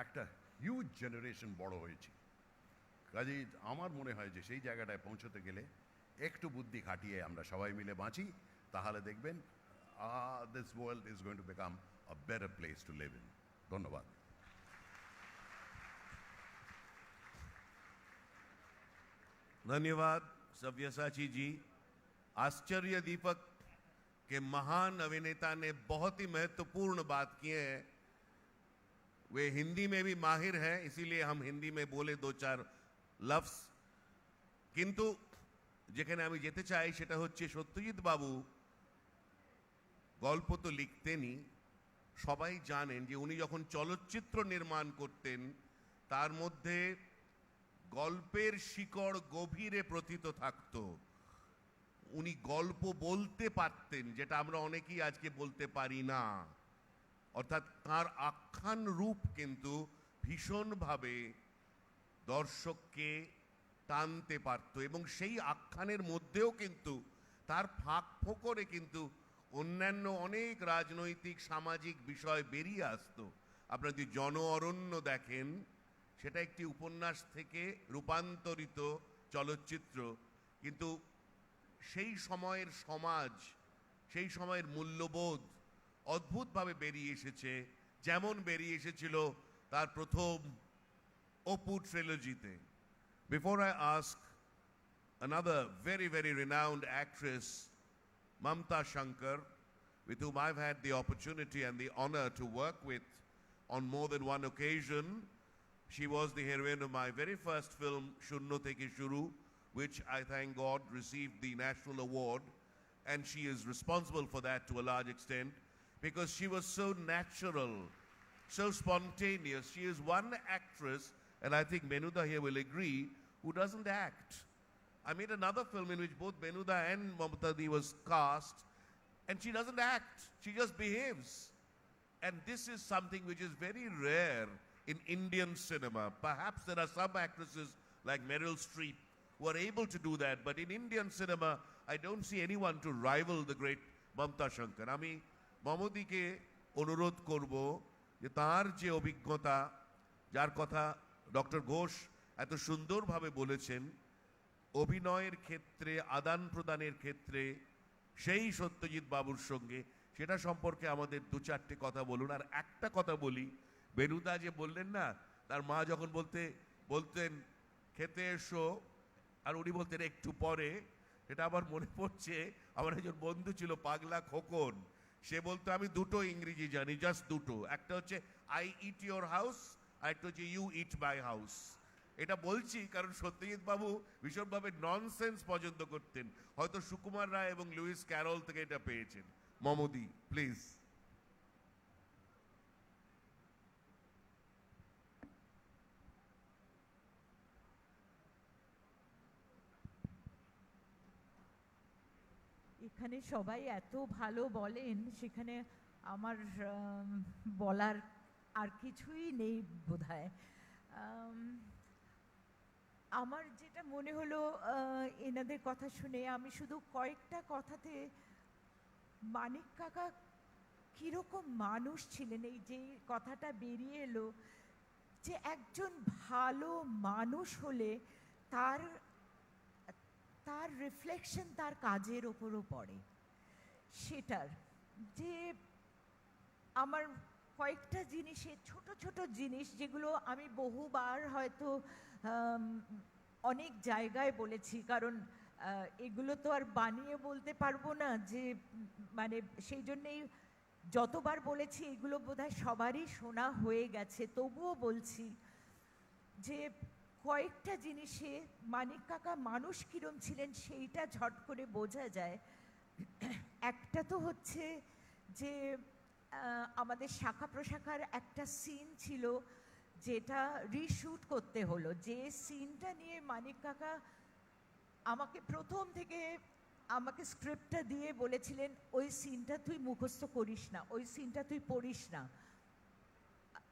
একটা হিউজ জেনারেশন বড় হয়েছে। কাজেই আমার মনে হয় যে সেই জায়গাটায় পৌঁছতে গেলে একটু বুদ্ধি খাটিয়ে আমরা সবাই মিলে বাঁচি, তাহলে দেখবেন this world is going to become a better place to live in. ধন্যবাদ। धन्यवाद सब्यासाची जी। आश्चर्य दीपक के महान अभिनेता ने बहुत ही महत्वपूर्ण बात किए हैं। वे हिंदी में भी माहिर हैं, इसीलिए हम हिंदी में बोले दो चार लफ्ज। किंतु যেখানে আমি যেতে চাই সেটা হচ্ছে সত্যজিৎ বাবু গল্প তো লিখতেনই, সবাই জানেন যে উনি যখন চলচ্চিত্র নির্মাণ করতেন তার মধ্যে গল্পের শিকড় গভীরে প্রথিত থাকতো। উনি গল্প বলতে পারতেন, যেটা আমরা অনেকেই আজকে বলতে পারি না। অর্থাৎ তার আখ্যান রূপ কিন্তু ভীষণভাবে দর্শককে টানতে পারত, এবং সেই আখ্যানের মধ্যেও কিন্তু তার ফাঁক ফোকরে কিন্তু অন্যান্য অনেক রাজনৈতিক সামাজিক বিষয় বেরিয়ে আসতো। আপনারা যদি জন অরণ্য দেখেন, সেটা একটি উপন্যাস থেকে রূপান্তরিত চলচ্চিত্র, কিন্তু সেই সময়ের সমাজ, সেই সময়ের মূল্যবোধ অদ্ভুতভাবে বেরিয়ে এসেছে, যেমন বেরিয়ে এসেছিল তার প্রথম Apu ট্রিলজিতে। Before I ask another very, very renowned actress, Mamata Shankar, with whom I've had the opportunity and the honor to work with on more than one occasion. She was the heroine of my very first film, Shunno Theke Shuru, which I thank God received the national award, and she is responsible for that to a large extent because she was so natural, so spontaneous. She is one actress, and I think Benuda here will agree, who doesn't act. I made another film in which both Benuda and Mamata was cast, and she doesn't act, she just behaves. And this is something which is very rare in Indian cinema. Perhaps there are some actresses like Meryl Streep who are able to do that, but in Indian cinema, I don't see anyone to rival the great Mamata Shankar. আমি মমদিকে অনুরোধ করব যে তার যে অভিজ্ঞতা, যার কথা ডক্টর ঘোষ এত সুন্দরভাবে বলেছেন, অভিনয়ের ক্ষেত্রে আদান প্রদানের ক্ষেত্রে সেই সত্যজিৎ বাবুর সঙ্গে, সেটা সম্পর্কে আমাদের দু চারটে কথা বলুন। আর একটা কথা বলি, বেনুদা যে বললেন না, তার মা যখন বলতেন খেতে এসো, আর উনি বলতেন একটু পরে, এটা আমার মনে পড়ছে, আমার একজন বন্ধু ছিল পাগলা খোকন, সে বলতো আমি দুটো ইংরেজি জানি, জাস্ট দুটো, একটা হচ্ছে আই ইট ইয়োর হাউস, আর একটা হচ্ছে ইউ ইট মাই হাউস। এটা বলছি কারণ সত্যজিৎ বাবু ভীষণভাবে ননসেন্স পছন্দ করতেন, হয়তো সুকুমার রায় এবং লুইস ক্যারল থেকে এটা পেয়েছেন। মমদি প্লিজ। এখানে সবাই এত ভালো বলেন, সেখানে আমার বলার আর কিছুই নেই বোধহয়। আমার যেটা মনে হলো এনাদের কথা শুনে, আমি শুধু কয়েকটা কথাতে মানিক কাকা কীরকম মানুষ ছিলেন, এই যে কথাটা বেরিয়ে এলো যে একজন ভালো মানুষ হলে তার রিফ্লেকশন তার কাজের ওপরও পড়ে। সেটার যে আমার কয়েকটা জিনিসে, ছোট ছোট জিনিস যেগুলো আমি বহুবার হয়তো অনেক জায়গায় বলেছি, কারণ এগুলো তো আর বানিয়ে বলতে পারবো না, যে মানে সেই জন্যেই যতবার বলেছি এগুলো বোধহয় সবারই শোনা হয়ে গেছে, তবুও বলছি যে কয়েকটা জিনিসে মানিক কাকা মানুষ কিরম ছিলেন সেইটা ঝট করে বোঝা যায়। একটা তো হচ্ছে যে আমাদের শাখা প্রশাখার একটা সিন ছিল যেটা রিশুট করতে হলো, যে সিনটা নিয়ে মানিক কাকা আমাকে প্রথম থেকে আমাকে স্ক্রিপ্টটা দিয়ে বলেছিলেন, ওই সিনটা তুই মুখস্থ করিস না, ওই সিনটা তুই পড়িস না,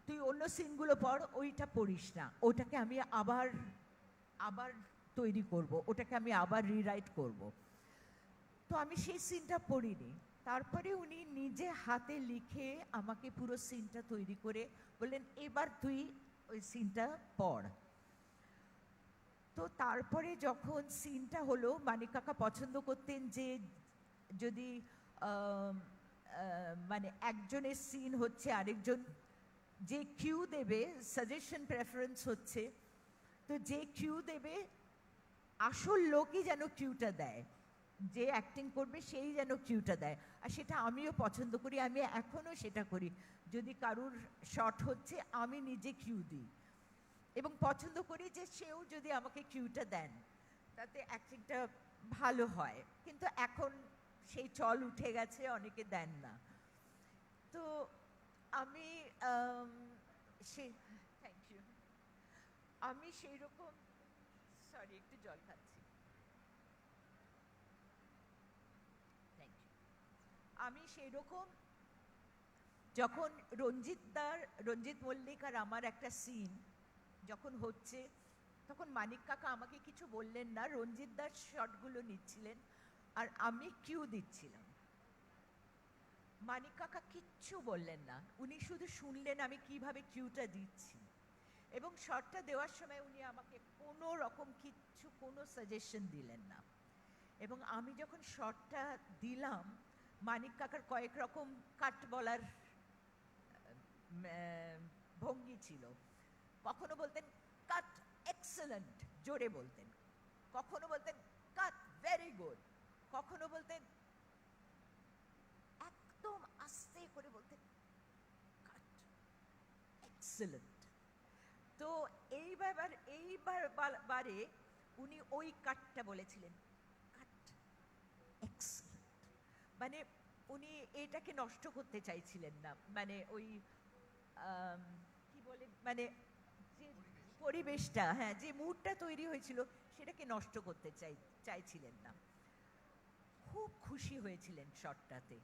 তুই অন্য সিনগুলো পড়, ওইটা পড়িস না, ওটাকে আমি আবার তৈরি করব, ওটাকে আমি আবার রিরাইট করব। তো আমি সেই সিনটা পড়িনি, তারপরে উনি নিজে হাতে লিখে আমাকে পুরো সিনটা তৈরি করে বললেন, এবার তুই ওই সিনটা পড়। তো তারপরে যখন সিনটা হলো, মানিক কাকা পছন্দ করতেন যে যদি মানে একজনের সিন হচ্ছে, আরেকজন যে কিউ দেবে, সাজেশন প্রেফারেন্স হচ্ছে, তো যে কিউ দেবে আসল লোকই যেন কিউটা দেয়, যে অ্যাক্টিং করবে সেই যেন কিউটা দেয়, আর সেটা আমিও পছন্দ করি, আমি এখনও সেটা করি। যদি কারুর শর্ট হচ্ছে আমি নিজে কিউ দিই এবং পছন্দ করি যে সেও যদি আমাকে কিউটা দেন তাতে অ্যাক্টিংটা ভালো হয়। কিন্তু এখন সেই চল উঠে গেছে, অনেকে দেন না। তো আমি থ্যাংক ইউ, আমি সেই রকম, সরি একটু জল খাচ্ছি, থ্যাংক ইউ। আমি সেই রকম যখন রঞ্জিত মল্লিক আর আমার একটা সিন যখন হচ্ছে, তখন মানিক কাকা আমাকে কিছু বললেন না, রঞ্জিত দার শটগুলো নিচ্ছিলেন আর আমি কিউ দিচ্ছিলাম। মানিক কাকা কিচ্ছু বললেন না, উনি শুধু শুনলেন আমি কিভাবে কিউটা দিচ্ছি, এবং শটটা দেওয়ার সময় উনি আমাকে কোনো রকম কিচ্ছু, কোনো সাজেশন দিলেন না। এবং আমি যখন শটটা দিলাম, মানিক কাকার কয়েক রকম কাট বলার ভঙ্গি ছিল। কখনো বলতেন কাট এক্সেলেন্ট, জোরে বলতেন, কখনো বলতেন কাট ভেরি গুড, কখনো বলতেন একদম আস্তে করে বলতেন কাট এক্সেলেন্ট। তো এইবারে উনি ওই কাটটা বলেছিলেন কাট এক্সেলেন্ট, মানে উনি এটাকে নষ্ট করতে চাইছিলেন না, মানে ওই কি বলে, মানে যে পরিবেশটা, হ্যাঁ, যে মুডটা তৈরি হয়েছিল সেটাকে নষ্ট করতে চাইছিলেন না। খুব খুশি হয়েছিলেন শটটাতে,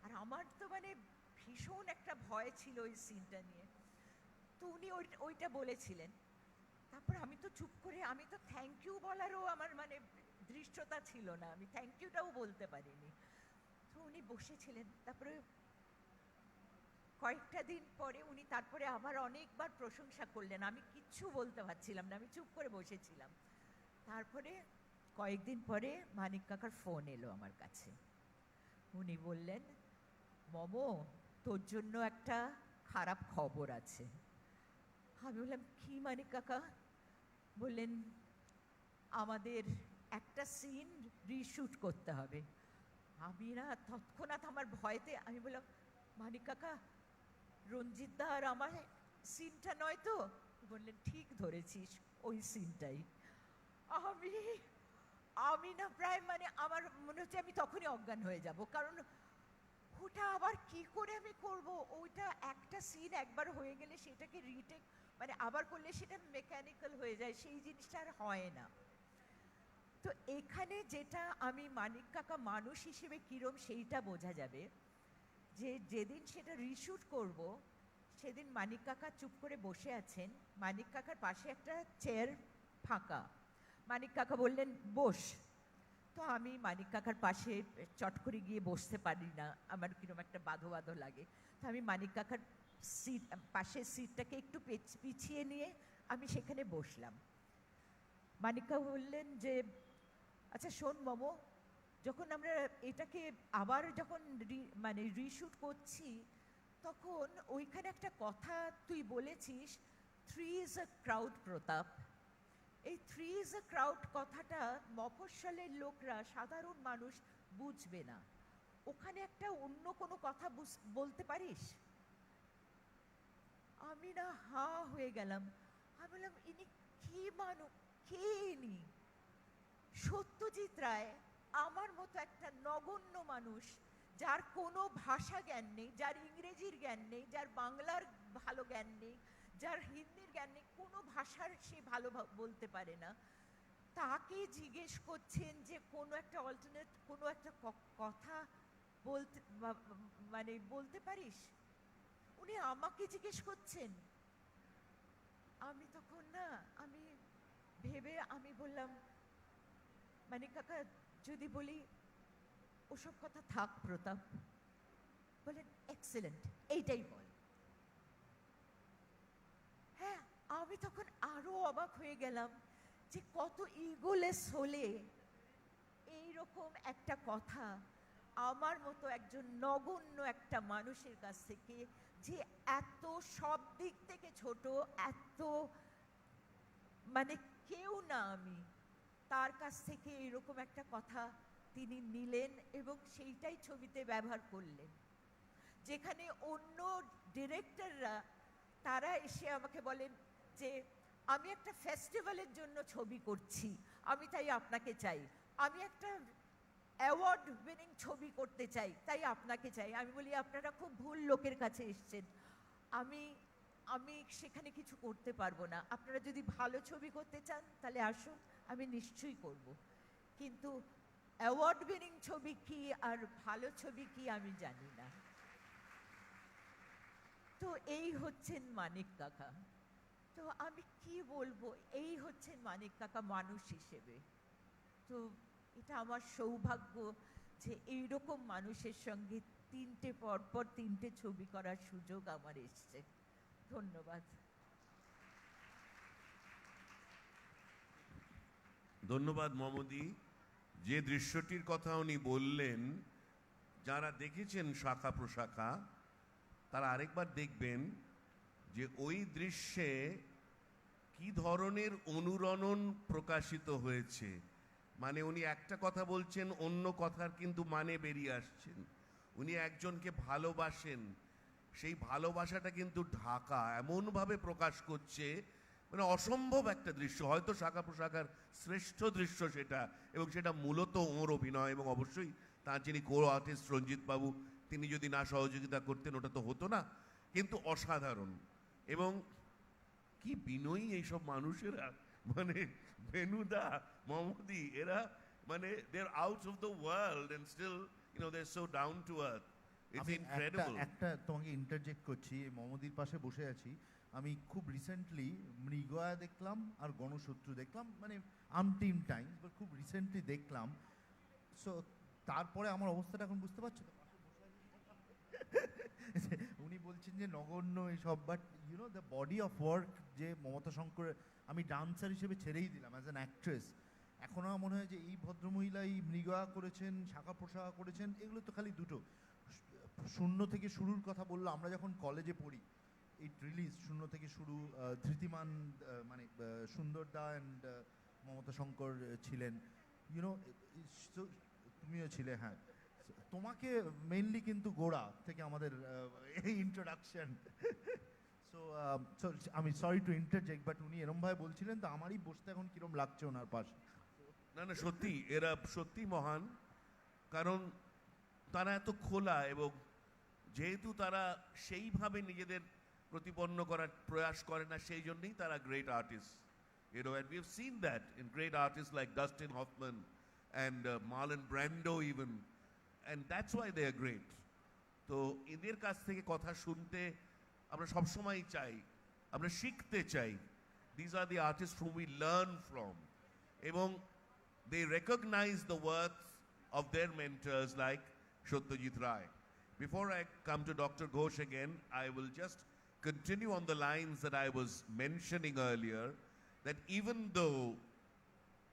আর আমার তো মানে ভীষণ একটা ভয় ছিল ওই সিনটা নিয়ে। তো উনি ওইটা বলেছিলেন, তারপর আমি তো চুপ করে, আমি তো থ্যাংক ইউ বলারও আমার মানে ধৃষ্টতা ছিল না, আমি থ্যাংক ইউটাও বলতে পারিনি। তো উনি বসেছিলেন, তারপরে কয়েকটা দিন পরে উনি তারপরে আবার অনেকবার প্রশংসা করলেন, আমি কিচ্ছু বলতে পারছিলাম না, আমি চুপ করে বসেছিলাম। তারপরে কয়েকদিন পরে মানিক কাকার ফোন এলো আমার কাছে, উনি বললেন মমো তোর জন্য একটা খারাপ খবর আছে। আমি বললাম কি মানিক কাকা? বললেন আমাদের একটা সিন রিশুট করতে হবে। আমি না তৎক্ষণাৎ আমার ভয়তে আমি বললাম মানিক কাকা, রঞ্জিত দা আর আমার সিনটা নয় তো? বললেন ঠিক ধরেছিস, ওই সিনটাই। আমি না প্রায় মানে আমার মনে হচ্ছে আমি তখনই অজ্ঞান হয়ে যাব, কারণ ওটা আবার কি করে আমি করব? ওইটা একটা সিন একবার হয়ে গেলে সেটাকে রিটেক মানে আবার করলে সেটা মেকানিক্যাল হয়ে যায়, সেই জিনিসটা আর হয় না। তো এখানে যেটা আমি মানিক কাকা মানুষ হিসেবে কিরম সেইটা বোঝা যাবে, যে যেদিন সেটা রিশুট করব সেদিন মানিক কাকা চুপ করে বসে আছেন, মানিক কাকার পাশে একটা চেয়ার ফাঁকা, মানিক কাকা বললেন বস। তো আমি মানিক কাকার পাশে চট করে গিয়ে বসতে পারি না, আমার কিরম একটা বাঁধো বাঁধো লাগে। তো আমি মানিক কাকার পাশের সিটটাকে একটু পিছিয়ে নিয়ে আমি সেখানে বসলাম। মানিক কাকা বললেন যে আচ্ছা শোন মমো, যখন আমরা এটাকে আবার যখন মানে রিশুট করছি, তখন ওইখানে একটা কথা তুই বলেছিস, 3 is a crowd প্রতাপ। এই 3 is a crowd কথাটা মফস্বলের লোকরা, সাধারণ মানুষ বুঝবে না, ওখানে একটা অন্য কোনো কথা বলতে পারিস? আমি না হা হয়ে গেলাম, আমি বললাম ইনি কি মানুষ, কে ইনি? সত্যজিৎ রায় আমার মতো একটা নগণ্য মানুষ, যার কোনো ভাষা জ্ঞান নেই, যার ইংরেজির জ্ঞান নেই, যার বাংলার ভালো জ্ঞান নেই, যার হিন্দির জ্ঞান নেই, কোনো ভাষার সে ভালো বলতে পারে না, তাকে জিজ্ঞেস করছেন যে কোনো একটা অল্টারনেট কোনো একটা কথা বলতে মানে বলতে পারিস? উনি আমাকে জিজ্ঞেস করছেন। আমি তখন না আমি ভেবে আমি বললাম মানে কাকা যদি বলি ওসব কথা থাক প্রতাপ। বলেন এক্সেলেন্ট, এইটাই বল। হ্যাঁ, আমি তখন আরো অবাক হয়ে গেলাম যে কত ইগোলেস হলে এইরকম একটা কথা আমার মতো একজন নগণ্য একটা মানুষের কাছ থেকে, যে এত সব দিক থেকে ছোট, এত মানে কেউ না, আমি তার কাছ থেকে এরকম একটা কথা তিনি নিলেন এবং সেইটাই ছবিতে ব্যবহার করলেন। যেখানে অন্য ডিরেক্টররা তারা এসে আমাকে বলেন যে আমি একটা ফেস্টিভ্যালের জন্য ছবি করছি, আমি তাই আপনাকে চাই, আমি একটা অ্যাওয়ার্ড উইনিং ছবি করতে চাই, তাই আপনাকে চাই। আমি বলি আপনারা খুব ভুল লোকের কাছে এসছেন, আমি আমি সেখানে কিছু করতে পারবো না। আপনারা যদি ভালো ছবি করতে চান তাহলে আসুন, আমি নিশ্চয়ই করব, কিন্তু অ্যাওয়ার্ড উইনিং ছবি কি আর ভালো ছবি কি আমি জানি না। তো এই হচ্ছেন মানিক কাকা। তো আমি কি বলবো, এই হচ্ছেন মানিক কাকা মানুষ হিসেবে। তো এটা আমার সৌভাগ্য যে এইরকম মানুষের সঙ্গে পরপর তিনটে ছবি করার সুযোগ আমার এসছে। ধন্যবাদ। ধন্যবাদ মমদি। যে দৃশ্যটির কথা উনি বললেন, যারা দেখেছেন শাখা প্রশাখা তারা আরেকবার দেখবেন যে ওই দৃশ্যে কি ধরনের অনুরণন প্রকাশিত হয়েছে। মানে উনি একটা কথা বলছেন, অন্য কথার কিন্তু মানে বেরিয়ে আসছেন। উনি একজনকে ভালোবাসেন, সেই ভালোবাসাটা কিন্তু ঢাকা এমনভাবে প্রকাশ করছে, মানে অসম্ভব একটা দৃশ্য। হয়তো শাখা প্রশাখার শ্রেষ্ঠ দৃশ্য সেটা, এবং সেটা মূলত ওর অভিনয়, এবং অবশ্যই তার যিনি কো আর্টিস্ট রঞ্জিত বাবু, তিনি যদি না সহযোগিতা করতেন ওটা তো হতো না। কিন্তু অসাধারণ, এবং কি বিনয়ী এইসব মানুষেরা, মানে বেনুদা, মমদি, এরা মানে they are out of the world and still you know they are so down to earth. It's incredible. একটা তোমাকে ইন্টারজেক্ট করছি, মমদির পাশে বসে আছি। আমি খুব রিসেন্টলি মৃগয়া দেখলাম আর গণশত্রু দেখলাম, মানে আনটিম টাইমস, বাট খুব রিসেন্টলি দেখলাম। সো তারপরে আমার অবস্থাটা এখন বুঝতে পারছো তো? উনি বলছেন যে নগণ্য এইসব, but YONO the body of work যে মমতা শঙ্কর, আমি ডান্সার হিসেবে ছেড়েই দিলাম অ্যাজ অ্যান অ্যাক্ট্রেস। এখন আমার মনে হয় যে এই ভদ্রমহিলা এই মৃগয়া করেছেন, শাখা প্রশাখা করেছেন, এগুলো তো খালি দুটো। শূন্য থেকে শুরুর কথা বললো, আমরা যখন কলেজে পড়ি, ইট রিলিজ শূন্য থেকে শুরু, ধৃতিমান, মানে সুন্দরদা অ্যান্ড মমতা শঙ্কর ছিলেন, ইউনো, তুমিও ছিলে। হ্যাঁ, তোমাকে মেইনলি কিন্তু গোড়া থেকে আমাদের এই ইন্ট্রোডাকশন। সো আমি সরি টু ইন্টারজেক্ট, বাট উনি এরমভাবে বলছিলেন তো আমারই বসতে এখন কিরম লাগছে ওনার পাশে। না না, সত্যি এরা সত্যি মহান, কারণ তারা এত খোলা, এবং যেহেতু তারা সেইভাবে নিজেদের প্রতিপন্ন করার প্রয়াস করে না, সেই জন্যই তারা great artist. You know, and we have seen that in great artists like Dustin Hoffman and Marlon Brando even, and that's why they are great. তো এদের কাছ থেকে কথা শুনতে আমরা সবসময় চাই, আমরা শিখতে চাই। These are the artists whom we learn from, এবং they recognize the worth of their mentors like Satyajit Ray. Before I come to Dr. Ghosh again, I will just continue on the lines that I was mentioning earlier, that even though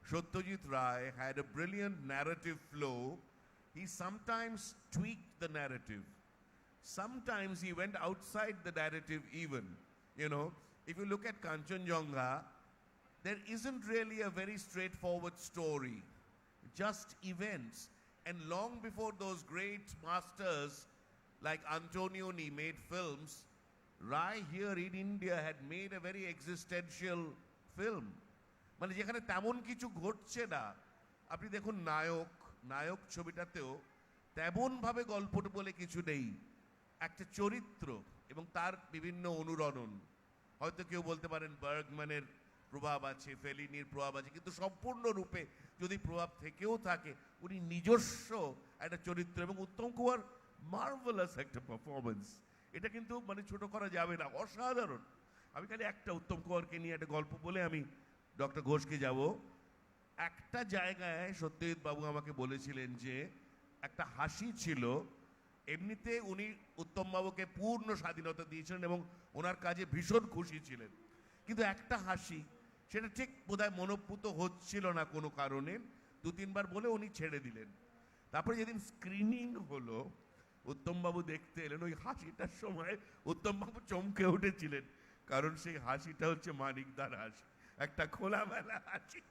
Satyajit Ray had a brilliant narrative flow, he sometimes tweaked the narrative. Sometimes he went outside the narrative even. You know, if you look at Kanchenjunga, there isn't really a very straightforward story, just events. And long before those great masters like Antonioni made films, Rai here in India had made a very existential film. মানে যেখানে তেমন কিছু ঘটছে না। আপনি দেখুন নায়ক ছবিটাতেও তেমনভাবে গল্পটা বলে কিছু নেই, একটা চরিত্র এবং তার বিভিন্ন অনুরণন। হয়তো কেউ বলতে পারেন বার্গম্যানের প্রভাব আছে, ফেলিনির প্রভাব আছে, কিন্তু সম্পূর্ণরূপে যদি প্রভাব থেকেও থাকে, উনি নিজস্ব একটা চরিত্র, এবং উত্তম কুমার মার্ভেলাস একটা পারফরমেন্স। এটা কিন্তু মানে ছোট করা যাবে না, অসাধারণ। আমি খালি একটা উত্তম কুমারকে নিয়ে একটা গল্প বলে আমি ডক্টর ঘোষকে যাব। একটা জায়গায় সত্যজিৎ বাবু আমাকে বলেছিলেন যে একটা হাসি ছিল, এমনিতে উনি উত্তম বাবুকে পূর্ণ স্বাধীনতা দিয়েছিলেন এবং ওনার কাজে ভীষণ খুশি ছিলেন, কিন্তু একটা হাসি সেটা ঠিক বোধহয় মনোপুত হচ্ছিল না কোনো কারণে, দু তিনবার বলে উনি ছেড়ে দিলেন। তারপরে যেদিন স্ক্রিনিং হলো, উত্তমবাবু দেখতে এলেন, ওই হাসিটার সময় উত্তমবাবু চমকে উঠেছিলেন, কারণ সেই হাসিটা হচ্ছে মানিকদার হাসি, একটা খোলামেলা হাসি,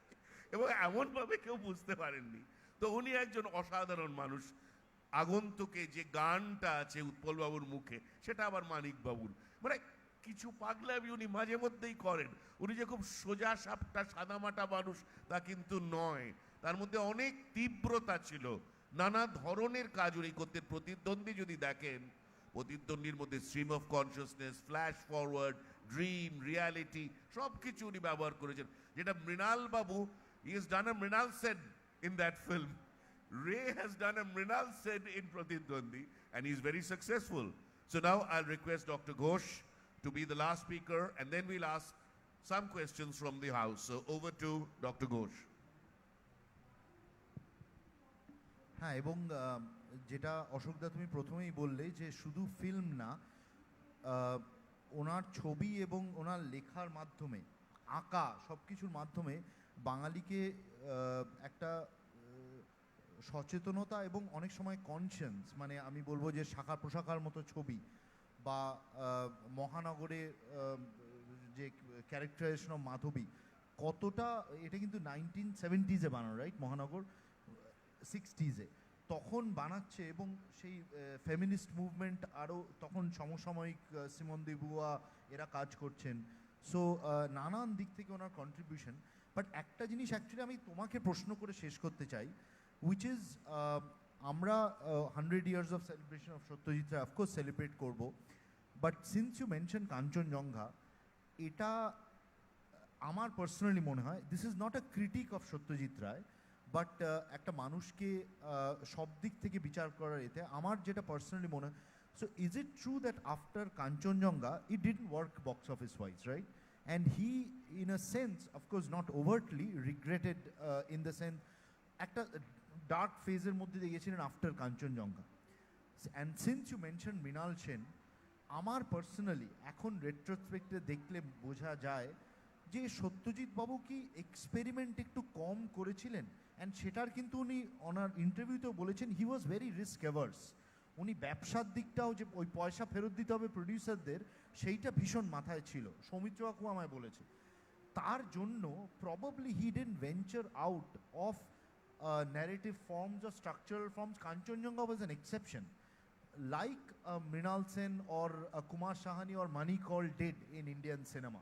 এবং এমনভাবে কেউ বুঝতে পারেননি। তো উনি একজন অসাধারণ মানুষ। আগন্তুকে যে গানটা আছে উৎপলবাবুর মুখে, সেটা আবার মানিকবাবুর, মানে কিছু পাগলামি উনি মাঝে মধ্যেই করেন। উনি যে খুব সোজা সাপটা সাদামাটা মানুষ তা কিন্তু নয়, তার মধ্যে অনেক তীব্রতা ছিল। নানা ধরনের কাজ উনি করতেন। প্রতিদ্বন্দ্বী যদি দেখেন, প্রতিদ্বন্দ্বীর মধ্যে stream of consciousness, flash forward, dream, reality সব কিছু উনি ব্যবহার করেছেন, যেটা মৃণাল বাবু, he has done a Mrinal Sen in that film. Ray has done a Mrinal Sen in Pratidwandi and he's very successful. So now I'll request Dr. Ghosh to be the last speaker and then we'll ask some questions from the house. So over to Dr. Ghosh. হ্যাঁ, এবং যেটা অশোকদা তুমি প্রথমেই বললে যে শুধু ফিল্ম না, ওনার ছবি এবং ওনার লেখার মাধ্যমে, আঁকা, সব কিছুর মাধ্যমে বাঙালিকে একটা সচেতনতা এবং অনেক সময় কনসিয়েন্স, মানে আমি বলবো যে শাখা প্রশাখার মতো ছবি বা মহানগরে যে ক্যারেক্টারাইজেশন অফ মাধবী, কতটা, এটা কিন্তু 1970s বানানো, রাইট? মহানগর 60s তখন বানাচ্ছে এবং সেই ফেমিনিস্ট মুভমেন্ট আরও তখন সমসাময়িক সিমন দে বুয়া এরা কাজ করছেন। সো নানান দিক থেকে ওনার কন্ট্রিবিউশন। বাট একটা জিনিস অ্যাকচুয়ালি আমি তোমাকে প্রশ্ন করে শেষ করতে চাই, which is আমরা 100 years of celebration of Satyajit Ray of course celebrate করব, but since you mentioned Kanchenjunga, এটা আমার পার্সোনালি মনে হয় this is not a critique of Satyajit Ray, but একটা মানুষকে সব দিক থেকে বিচার করার এতে আমার যেটা পার্সোনালি মনে হয়, so is it true that after Kanchenjunga it didn't work box office wise, right? And he in a sense, of course not overtly, regretted in the sense একটা ডার্ক ফেজের মধ্যে দিয়ে গেছিলেন after Kanchenjunga. And since you mention Mrinal Sen, আমার পার্সোনালি এখন রেট্রোস্পেক্টে দেখলে বোঝা যায় যে সত্যজিৎ বাবু কি এক্সপেরিমেন্ট একটু কম করেছিলেন। অ্যান্ড সেটার কিন্তু উনি ওনার ইন্টারভিউতেও বলেছেন হি ওয়াজ ভেরি রিস্ক অ্যাভার্স। উনি ব্যবসার দিকটাও যে ওই পয়সা ফেরত দিতে হবে প্রডিউসারদের, সেইটা ভীষণ মাথায় ছিল, সৌমিত্র কাকু আমায় বলেছে। তার জন্য probably he didn't venture out of narrative forms or structural forms. Kanchanjunga was an exception, like Mrinal Sen or Kumar Sahani or Manickal did in Indian cinema.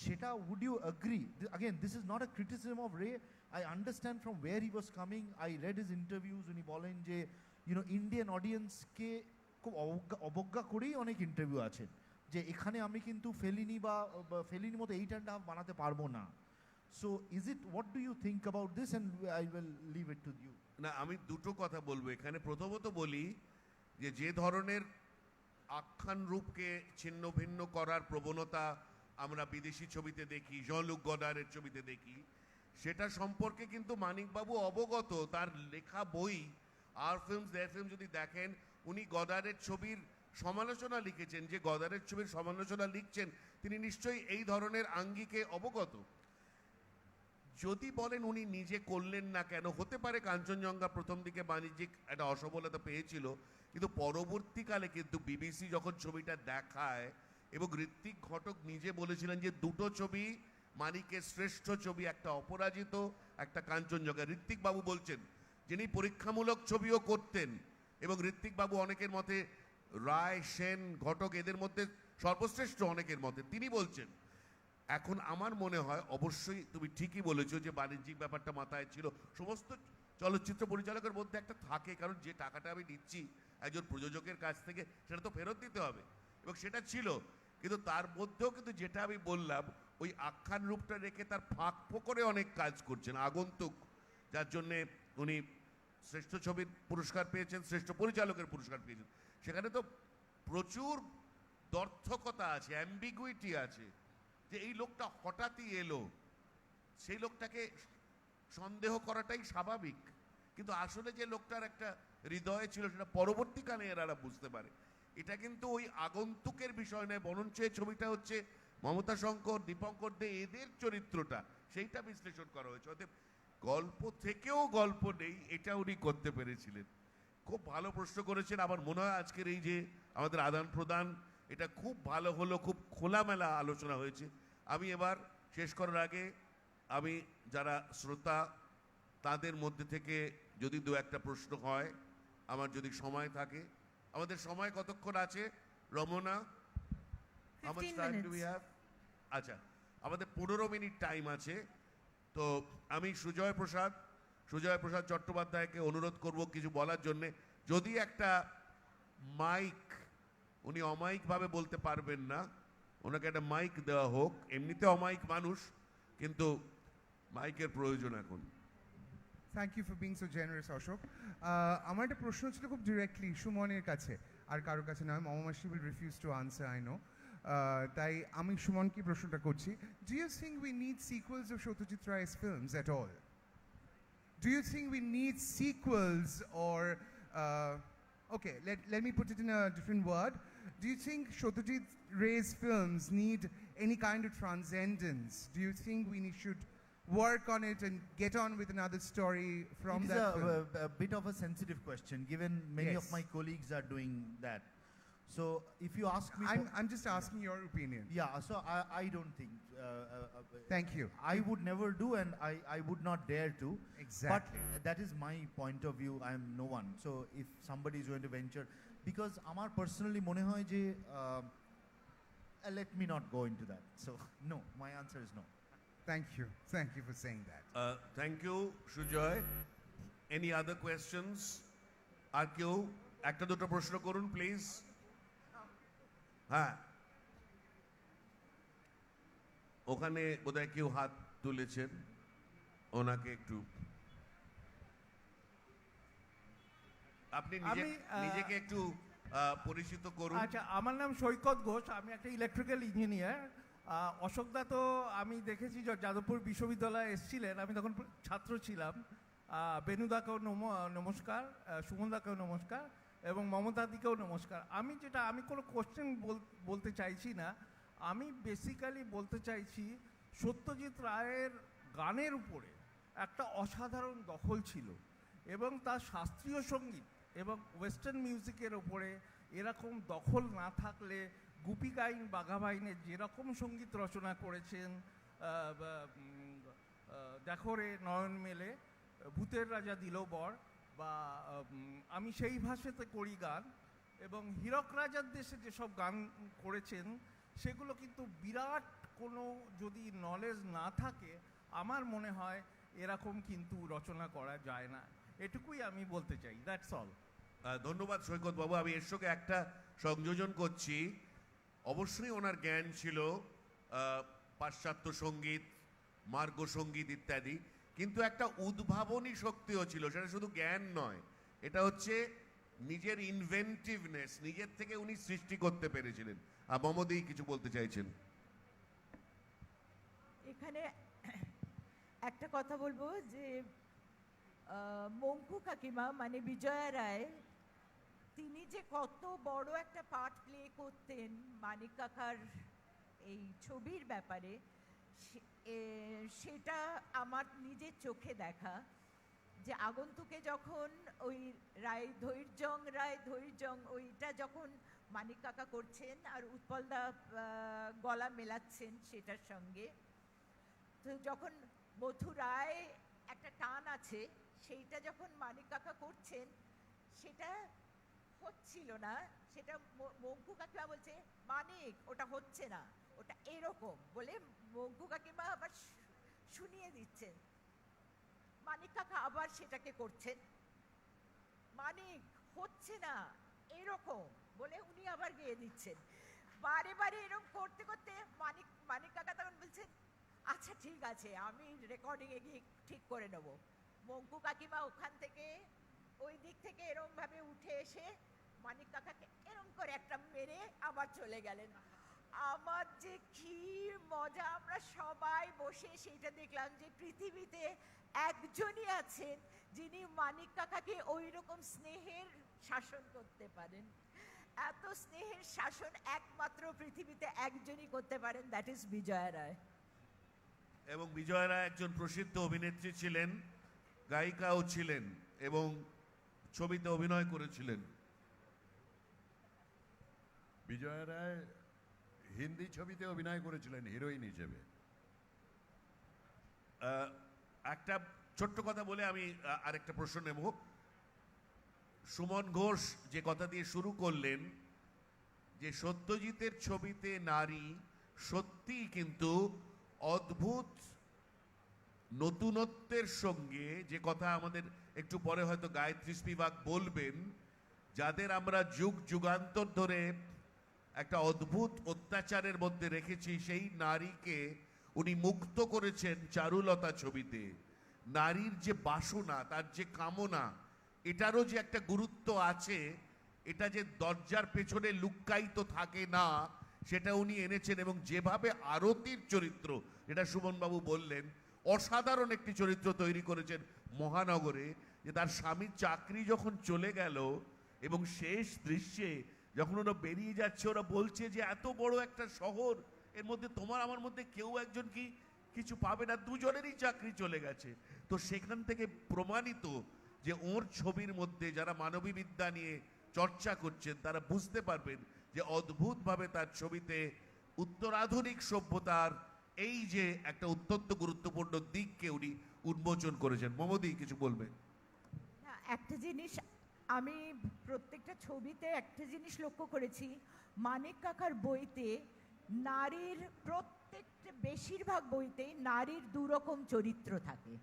Sheta, would you agree? Again, this is not a criticism of Ray. I understand from where he was coming. I read his interviews when he bolen je, you know, Indian audience ke খুব অবজ্ঞা করেই অনেক ইন্টারভিউ আছে যে এখানে আমি কিন্তু ফেলিনি বা ফেলিনি মতো 8.5 বানাতে পারবো না। So is it, what do you think about this, and I will leave it to you. না, আমি দুটো কথা বলবো এখানে। প্রথমত বলি যে ধরনের আখ্যান রূপকে ছিন্ন ভিন্ন করার প্রবণতা আমরা বিদেশি ছবিতে দেখি, জলুক গদারের ছবিতে দেখি, সেটা সম্পর্কে কিন্তু মানিকবাবু অবগত। তার লেখা বই আর ফিল্মস দেয়ার ফিল্ম যদি দেখেন, উনি গদারের ছবির সমালোচনা লিখেছেন। যে গদারের ছবির সমালোচনা লিখছেন তিনি নিশ্চয়ই এই ধরনের আঙ্গিকে অবগত। যদি বলেন উনি নিজে করলেন না কেন, হতে পারে কাঞ্চনজঙ্ঘা প্রথম দিকে বাণিজ্যিক একটা অসফলতা পেয়েছিল, কিন্তু পরবর্তীকালে কিন্তু বিবিসি যখন ছবিটা দেখায় এবং ঋত্বিক ঘটক নিজে বলেছিলেন যে দুটো ছবি মানিকের শ্রেষ্ঠ ছবি, একটা অপরাজিত, একটা কাঞ্চনজঙ্ঘা। ঋত্বিক বাবু বলছেন, যিনি পরীক্ষামূলক ছবিও করতেন, এবং ঋত্বিক বাবু অনেকের মতে রায়, সেন, ঘটক এদের মধ্যে সর্বশ্রেষ্ঠ অনেকের মতে, তিনি বলছেন। এখন আমার মনে হয় অবশ্যই তুমি ঠিকই বলেছো যে বাণিজ্যিক ব্যাপারটা মাথায় ছিল। সমস্ত চলচ্চিত্র পরিচালকের মধ্যে একটা থাকে, কারণ যে টাকাটা আমি নিচ্ছি একজন প্রযোজকের কাছ থেকে সেটা তো ফেরত দিতে হবে, এবং সেটা ছিল। কিন্তু তার মধ্যেও কিন্তু যেটা আমি বললাম, ওই আখ্যান রূপটা রেখে তার ফাঁক ফোকরে অনেক কাজ করছেন। আগন্তুক, যার জন্যে উনি শ্রেষ্ঠ ছবির পুরস্কার পেয়েছেন, শ্রেষ্ঠ পরিচালকের পুরস্কার পেয়েছেন, সেখানে তো প্রচুর দর্থকতা আছে, অ্যাম্বিগুইটি আছে, যে এই লোকটা হঠাৎই এলো, সেই লোকটাকে সন্দেহ করাটাই স্বাভাবিক। কিন্তু আসলে যে লোকটার একটা হৃদয় ছিল সেটা পরবর্তীকালে এরা বুঝতে পারে। এটা কিন্তু ওই আগন্তুকের বিষয় নয়, বরঞ্চ এই ছবিটা হচ্ছে মমতা শঙ্কর, দীপঙ্কর দে এদের চরিত্রটা, সেইটা বিশ্লেষণ করা হয়েছে। অতএব গল্প থেকেও গল্প নেই, এটা উনি করতে পেরেছিলেন। খুব ভালো প্রশ্ন করেছেন। আমার মনে হয় আজকের এই যে আমাদের আদান প্রদান, এটা খুব ভালো হলো, খুব খোলামেলা আলোচনা হয়েছে। আমি এবার শেষ করার আগে আমি যারা শ্রোতা তাদের মধ্যে থেকে যদি দু একটা প্রশ্ন হয়, আমার যদি সময় থাকে। আমাদের সময় কতক্ষণ আছে রমনা? 15 minutes. আচ্ছা, আমাদের 15 মিনিট টাইম আছে। তো আমি সুজয় প্রসাদ চট্টোপাধ্যায়কে অনুরোধ করব কিছু বলার জন্যে। যদি একটা মাইক, উনি অমাইকভাবে বলতে পারবেন না, ওনাকে একটা মাইক দেওয়া হোক। এমনিতে অমাইক মানুষ, কিন্তু মাইকের প্রয়োজন এখন। Thank you for being so generous Ashok. আমার একটা প্রশ্ন ছিল খুব ডিরেক্টলি সুমনের কাছে, আর কারোর কাছে নয়। মামাশি will refuse to answer, I know. তাই আমি সুমনকে প্রশ্নটা করছি। Do you think we need sequels of Satyajit Ray's films at all? Do you think we need sequels or, okay, let me put it in a different word. Do you think Satyajit Ray's films need any kind of transcendence? Do you think we should work on it and get on with another story from that film? It is a bit of a sensitive question, given many of Yes. my colleagues are doing that. So if you ask me... I'm just asking your opinion. Yeah, so I don't think... Thank you. I would never do, and I would not dare to. Exactly. But that is my point of view. I am no one. So if somebody is going to venture... Because আমার personally মনে হয় যে... let me not go into that. So no, my answer is no. Thank you. Thank you for saying that. Thank you, Sujoy. Any other questions? আর কেউ একটা দুটো প্রশ্ন করুন প্লিজ। হ্যাঁ, ওখানে বোধহয় কেউ হাত তুলেছেন, ওনাকে একটু আপনি নিজেকে একটু পরিচিত করুন। আচ্ছা, আমার নাম সৈকত ঘোষ, আমি একটা ইলেকট্রিক্যাল ইঞ্জিনিয়ার। অশোকদা তো আমি দেখেছি যাদবপুর বিশ্ববিদ্যালয়ে এসেছিলেন, আমি তখন ছাত্র ছিলাম। বেনুদাকেও নমস্কার, সুমনদাকেও নমস্কার, এবং মমতাদিকেও নমস্কার। আমি কোনো কোশ্চেন বলতে চাইছি না, আমি বেসিক্যালি বলতে চাইছি সত্যজিৎ রায়ের গানের উপরে একটা অসাধারণ দখল ছিল, এবং তার শাস্ত্রীয় সঙ্গীত এবং ওয়েস্টার্ন মিউজিকের ওপরে এরকম দখল না থাকলে গুপি গাইন বাঘাবাইনের যেরকম সঙ্গীত রচনা করেছেন, দেখো রে নয়ন মেলে, ভূতের রাজা দিল বর, বা আমি সেই ভাষাতে করি গান, এবং হীরক রাজার দেশে যেসব গান করেছেন সেগুলো কিন্তু বিরাট কোনো যদি নলেজ না থাকে আমার মনে হয় এরকম কিন্তু রচনা করা যায় না। এটুকুই আমি বলতে চাই, দ্যাটস অল। ধন্যবাদ সৈকত বাবু। আমি এর সঙ্গে একটা সংযোজন করছি। অবশ্যই ওনার জ্ঞান ছিল পাশ্চাত্য সঙ্গীত, মার্গ সঙ্গীত ইত্যাদি, কিন্তু একটা উদ্ভাবনী শক্তিও ছিল। সেটা শুধু জ্ঞান নয়, এটা হচ্ছে নিজের ইনভেন্টিভনেস, নিজের থেকে উনি সৃষ্টি করতে পেরেছিলেন। আর মমদি কিছু বলতে চাইছেন। এখানে একটা কথা বলবো যে মঙ্কু কাকিমা মানে বিজয়া রায়, তিনি যে কত বড় একটা পার্ট প্লে করতেন মানিক কাকার এই ছবির ব্যাপারে, সেটা আমার নিজের চোখে দেখা। যে আগন্তুকে যখন ওই ধৈর্যং ওইটা যখন মানিক কাকা করছেন আর উৎপলদা গলা মেলাচ্ছেন সেটার সঙ্গে, তো যখন মথুরায় একটা টান আছে সেইটা যখন মানিক কাকা করছেন সেটা হচ্ছিল না, সেটা মঙ্কু কাকিমা বলছে মানিক ওটা হচ্ছে না, ওটা এরকম বলে মঙ্কু কাকিমা আবার শুনিয়ে দিচ্ছেন। মানিক কাকা আবার সেটাকে করছেন, মানিক হচ্ছে না এরকম বলে উনি আবার গেয়ে দিচ্ছেন। বারে বারে এরকম করতে করতে মানিক কাকা তখন বলছেন আচ্ছা ঠিক আছে আমি রেকর্ডিংয়ে গিয়ে ঠিক করে নেব। মঙ্কু কাকিমা ওখান থেকে ওই দিক থেকে এরম ভাবে উঠে এসে মানিক কাকাকে এরম করে একটা মেরে আবার চলে গেলেন। আমার যে কি মজা, আমরা সবাই বসে সেইটা দেখলাম যে পৃথিবীতে একজনই আছেন যিনি মানিক কাকাকে ওই রকম স্নেহের শাসন করতে পারেন। এত স্নেহের শাসন একমাত্র পৃথিবীতে একজনই করতে পারেন, দ্যাট ইজ বিজয়া রায়। এবং বিজয়া রায় একজন প্রসিদ্ধ অভিনেত্রী ছিলেন, গায়িকাও ছিলেন এবং ছবিতে অভিনয় করেছিলেন। বিজয়া রায় হিন্দি ছবিতে অভিনয় করেছিলেন হিরোইন হিসেবে। একটা ছোট্ট কথা বলে আমি আরেকটা প্রশ্ন নেব। সুমন ঘোষ যে কথা দিয়ে শুরু করলেন যে সত্যজিতের ছবিতে নারী সত্যি কিন্তু অদ্ভুত নতুনত্বের সঙ্গে, যে কথা আমাদের একটু পরে হয়তো গায়ত্রী স্পিবাক বলবেন, যাদের আমরা যুগ যুগান্তর ধরে একটা অদ্ভুত অত্যাচারের মধ্যে রেখেছি, সেই নারীকে উনি মুক্ত করেছেন চারুলতা ছবিতে। নারীর যে বাসনা, তার যে কামনা, এটারও যে একটা গুরুত্ব আছে, এটা যে দরজার পেছনে লুক্কায়িত থাকে না, সেটা উনি এনেছেন। এবং যেভাবে আরতির চরিত্র, যেটা সুমনবাবু বললেন, অসাধারণ একটি চরিত্র তৈরি করেছেন মহানগরে, যে তার স্বামীর চাকরি যখন চলে গেল এবং শেষ দৃশ্যে যখন ওরা বেরিয়ে যাচ্ছে, ওরা বলছে যে এত বড় একটা শহর, এর মধ্যে তোমার আমার মধ্যে কেউ একজন কি কিছু পাবে না, দুজনেরই চাকরি চলে গেছে। তো সেখান থেকে প্রমাণিত যে ওর ছবির মধ্যে যারা মানবী বিদ্যা নিয়ে চর্চা করছেন তারা বুঝতে পারবেন যে অদ্ভুতভাবে তার ছবিতে উত্তরাধুনিক সভ্যতার এই যে একটা অত্যন্ত গুরুত্বপূর্ণ দিককে উনি উন্মোচন করেছেন। মমদি কিছু বলবেন? একটা জিনিস আমি প্রত্যেকটা ছবিতে একটা জিনিস লক্ষ্য করেছি, মানিক কাকার বইতে নারীর প্রত্যেকটা বেশিরভাগ বইতেই নারীর দুরকম চরিত্র থাকে।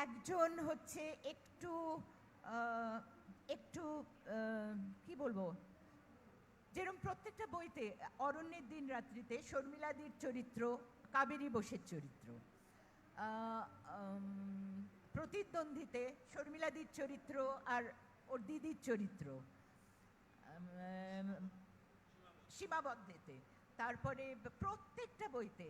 একজন হচ্ছে একটু একটু কি বলবো, যেরকম প্রত্যেকটা বইতে অরণ্যের দিন রাত্রিতে শর্মিলাদির চরিত্র, কাবেরী বোসের চরিত্র, প্রতিদ্বন্দ্বীতে শর্মিলাদির চরিত্র আর ওর দিদির চরিত্র, সীমাবদ্ধেতে, তারপরে প্রত্যেকটা বইতে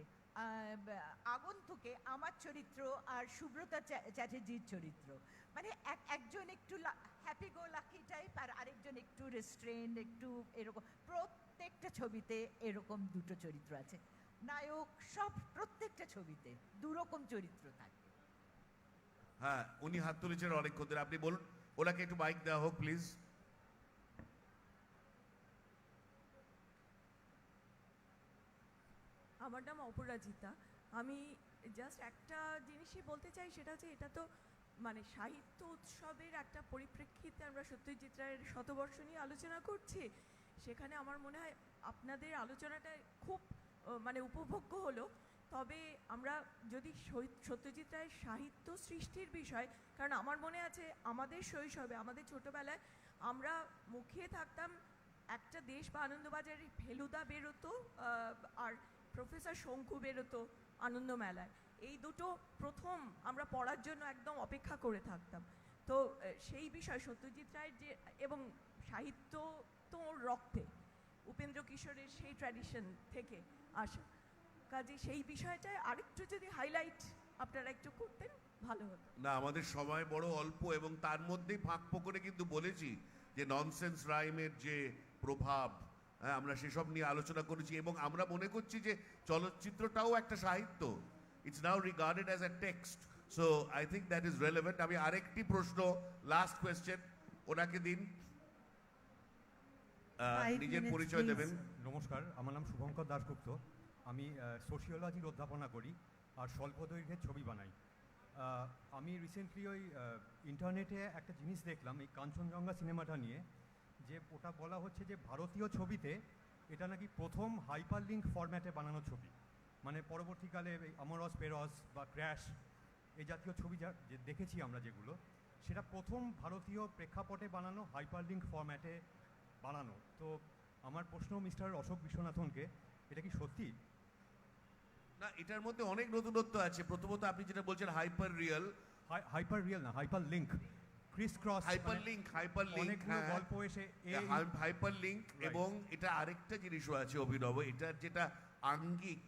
আগন্তুকে আমার চরিত্র আর সুব্রতা চ্যাটার্জির চরিত্র, মানে একজন একটু হ্যাপি গো লাকি টাইপ আর আরেকজন একটু রেস্ট্রেন্ড, একটু এরকম। প্রত্যেকটা ছবিতে এরকম দুটো চরিত্র আছে। নায়ক সব প্রত্যেকটা ছবিতে দুরকম চরিত্র থাকে। হ্যাঁ, উনি হাত তুলেছেন অনেকক্ষণ ধরে, আপনি বলুন। ওনাকে একটু মাইক দেওয়া হোক প্লিজ। আমার নাম অপরাজিতা। আমি জাস্ট একটা জিনিসই বলতে চাই, সেটা হচ্ছে এটা তো মানে সাহিত্য উৎসবের একটা পরিপ্রেক্ষিতে আমরা সত্যজিৎ রায়ের শতবর্ষ নিয়ে আলোচনা করছি। সেখানে আমার মনে হয় আপনাদের আলোচনাটা খুব মানে উপভোগ্য হলো। তবে আমরা যদি সত্যজিৎ রায়ের সাহিত্য সৃষ্টির বিষয়, কারণ আমার মনে আছে আমাদের শৈশবে, আমাদের ছোটোবেলায় আমরা মুখিয়ে থাকতাম একটা দেশ বা আনন্দবাজারে ফেলুদা বেরোতো আর প্রফেসর শঙ্কু বেরোতো আনন্দ মেলায়। এই দুটো প্রথম আমরা পড়ার জন্য একদম অপেক্ষা করে থাকতাম। তো সেই বিষয় সত্যজিৎ রায়ের যে, এবং সাহিত্য তো রক্তে, উপেন্দ্র কিশোরের সেই ট্র্যাডিশন থেকে আসা, কাজে সেই বিষয়টায় আরেকটু যদি হাইলাইট আপনারা একটু করতেন ভালো হতো। না, আমাদের সময় বড় অল্প, এবং তার মধ্যেই ফাঁক করে কিন্তু বলেছি যে ননসেন্স রাইমের যে প্রভাব, হ্যাঁ, আমরা সেসব নিয়ে আলোচনা করেছি। এবং আমরা মনে করছি যে চলচ্চিত্রটাও একটা সাহিত্য। It's now regarded as a text, so I think that is relevant. আমি আরেকটি প্রশ্ন, লাস্ট কোয়েশ্চেন ওনাকে দিন, নিজের পরিচয় দেবেন। নমস্কার, আমার নাম শুভঙ্কর দাশগুপ্ত। আমি সোশিওলজির অধ্যাপনা করি আর স্বল্প দৈর্ঘ্যের ছবি বানাই। আমি রিসেন্টলি ওই ইন্টারনেটে একটা জিনিস দেখলাম এই কাঞ্চনজঙ্ঘা সিনেমাটা নিয়ে, যে ওটা বলা হচ্ছে যে ভারতীয় ছবিতে এটা নাকি প্রথম হাইপার লিঙ্ক ফরম্যাটে বানানো ছবি। মানে পরবর্তীকালে আমরস পেরস বা ক্র্যাশ এই জাতীয় ছবি যে দেখেছি আমরা, যেগুলো সেটা প্রথম ভারতীয় প্রেক্ষাপটে বানানো হাইপার লিঙ্ক ফরম্যাটে বানানো। তো আমার প্রশ্ন মিস্টার অশোক বিশ্বনাথনকে, এটা কি সত্যি? না, এটার মধ্যে অনেক নতুনত্ব আছে। প্রথমত আপনি যেটা বলছেন হাইপার রিয়েল না, hyper link, Chris cross, hyper link অনেকগুলো গল্প এসে হাইপার লিঙ্ক। এবং এটা আরেকটা জিনিসও আছে অভিনব, এটার যেটা আঙ্গিক,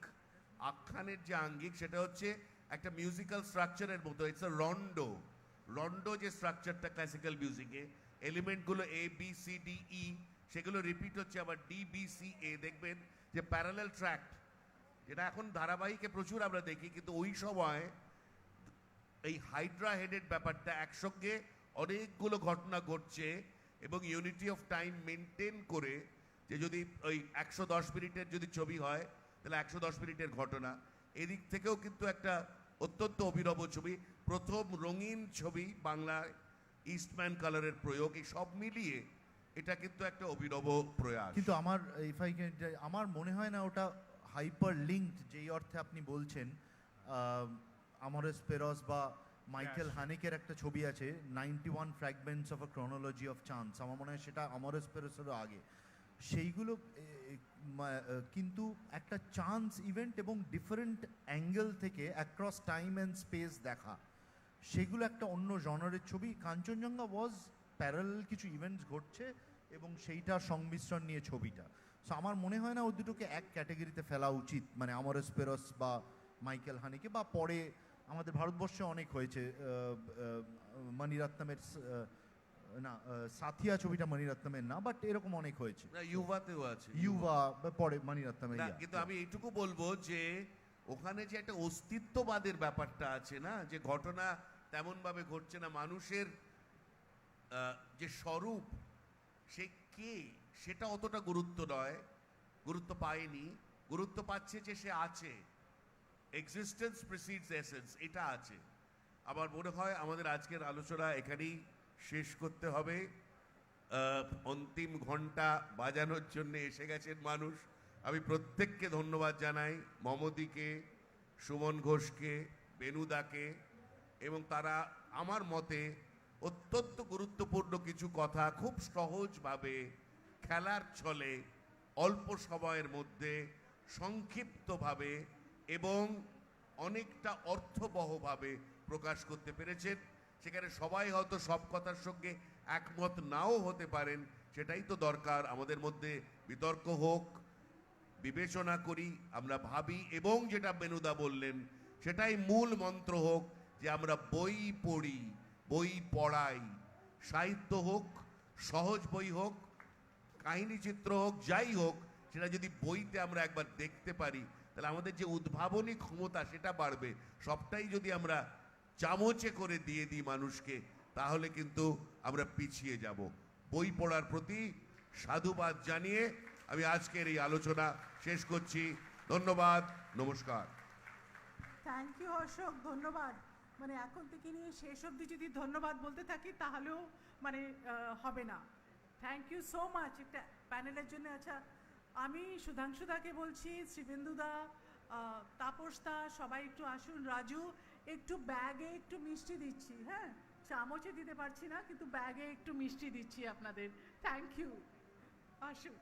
আখ্যানের যে আঙ্গিক, সেটা হচ্ছে একটা মিউজিক্যাল স্ট্রাকচারের মতো। ইটস আ রন্ডো যে স্ট্রাকচারটা ক্লাসিক্যাল মিউজিকে, এলিমেন্টগুলো A B C D E, সেগুলো রিপিট হচ্ছে আবার ডি বি সি এ। দেখবেন যে প্যারালাল ট্র্যাক, যেটা এখন ধারাবাহিকে প্রচুর আমরা দেখি, কিন্তু ওই সময় এই হাইড্রা হেডেড ব্যাপারটা একসঙ্গে অনেকগুলো ঘটনা ঘটছে, এবং ইউনিটি অফ টাইম মেনটেন করে, যে যদি ওই 110 মিনিটের যদি ছবি হয় তাহলে 110 মিনিটের ঘটনা। এদিক থেকেও কিন্তু একটা অত্যন্ত অভিনব ছবি, প্রথম রঙিন ছবি বাংলায় ইস্টম্যান কালারের প্রয়োগ, এই সব মিলিয়ে এটা কিন্তু একটা অভিনব প্রয়াস। কিন্তু আমার আমার মনে হয় না ওটা হাইপার লিঙ্কড যেই অর্থে আপনি বলছেন। আমরেস পেরস বা মাইকেল হানেকের একটা ছবি আছে 91 fragments of a chronology of chance, আমার মনে হয় সেটা আমরেস পেরসেরও আগে। সেইগুলো কিন্তু একটা চান্স ইভেন্ট এবং ডিফারেন্ট অ্যাঙ্গেল থেকে অ্যাক্রস টাইম অ্যান্ড স্পেস দেখা, সেগুলো একটা অন্য জনারের ছবি। কাঞ্চনজঙ্ঘা ওয়াজ প্যারালাল কিছু ইভেন্টস ঘটছে এবং সেইটার সংমিশ্রণ নিয়ে ছবিটা। সো আমার মনে হয় না ওই দুটোকে এক ক্যাটাগরিতে ফেলা উচিত, মানে আমরেস পেরস বা মাইকেল হানিকে, বা পরে আমাদের ভারতবর্ষে অনেক হয়েছে। মণিরত্নমের না, সাথিয়া ছবিটা মণিরত্নমের না, বাট এরকম অনেক হয়েছে। ইউভাতেও আছে, ইউভা পরে মণিরত্নমের। কিন্তু আমি এইটুকু বলবো যে ওখানে যে একটা অস্তিত্ববাদের ব্যাপারটা আছে না, যে ঘটনা তেমন ভাবে ঘটছে না, মানুষের যে স্বরূপ সে কে সেটা অতটা গুরুত্ব নয়, গুরুত্ব পায়নি, গুরুত্ব পাচ্ছে যে সে আছে, এক্সিস্টেন্স প্রিসিডস এসেন্স, এটা আছে। আমার মনে হয় আমাদের আজকের আলোচনা এখানেই শেষ করতে হবে। অন্তিম ঘন্টা বাজানোর জন্য এসে গেছেন মানুষ। আমি প্রত্যেককে ধন্যবাদ জানাই, মমদিকে, সুমন ঘোষকে, বেনুদাকে, এবং তারা আমার মতে অত্যন্ত গুরুত্বপূর্ণ কিছু কথা খুব সহজভাবে খেলার ছলে অল্প সময়ের মধ্যে সংক্ষিপ্তভাবে এবং অনেকটা অর্থবহভাবে প্রকাশ করতে পেরেছেন। সেখানে সবাই হয়তো সব কথার সঙ্গে একমত নাও হতে পারেন, সেটাই তো দরকার। আমাদের মধ্যে বিতর্ক হোক, বিবেচনা করি, আমরা ভাবি, এবং যেটা বেনুদা বললেন সেটাই মূল মন্ত্র হোক, যে আমরা বই পড়ি, বই পড়াই। সাহিত্য হোক, সহজ বই হোক, কাহিনী চিত্র হোক, যাই হোক, সেটা যদি বইতে আমরা একবার দেখতে পারি তাহলে আমাদের যে উদ্ভাবনী ক্ষমতা সেটা বাড়বে। সবটাই যদি আমরা চামচে করে দিয়ে দিই মানুষকে, তাহলে কিন্তু আমরা পিছিয়ে যাব। বই পড়ার প্রতি সাধুবাদ জানিয়ে আমি আজকের এই আলোচনা শেষ করছি। ধন্যবাদ, নমস্কার। থ্যাংক ইউ অশোক, ধন্যবাদ। মানে এখন থেকে নিয়ে শেষ অবধি যদি ধন্যবাদ বলতে থাকি তাহলেও মানে হবে না। থ্যাংক ইউ সো মাচ একটা প্যানেলের জন্য। আচ্ছা, আমি সুধাংশুদাকে বলছি, শ্রীবেন্দুদা, তাপসদা, সবাই একটু আসুন। রাজু, একটু ব্যাগে একটু মিষ্টি দিচ্ছি, হ্যাঁ, চামচে দিতে পারছি না, কিন্তু ব্যাগে একটু মিষ্টি দিচ্ছি আপনাদের। থ্যাংক ইউ, আসুন।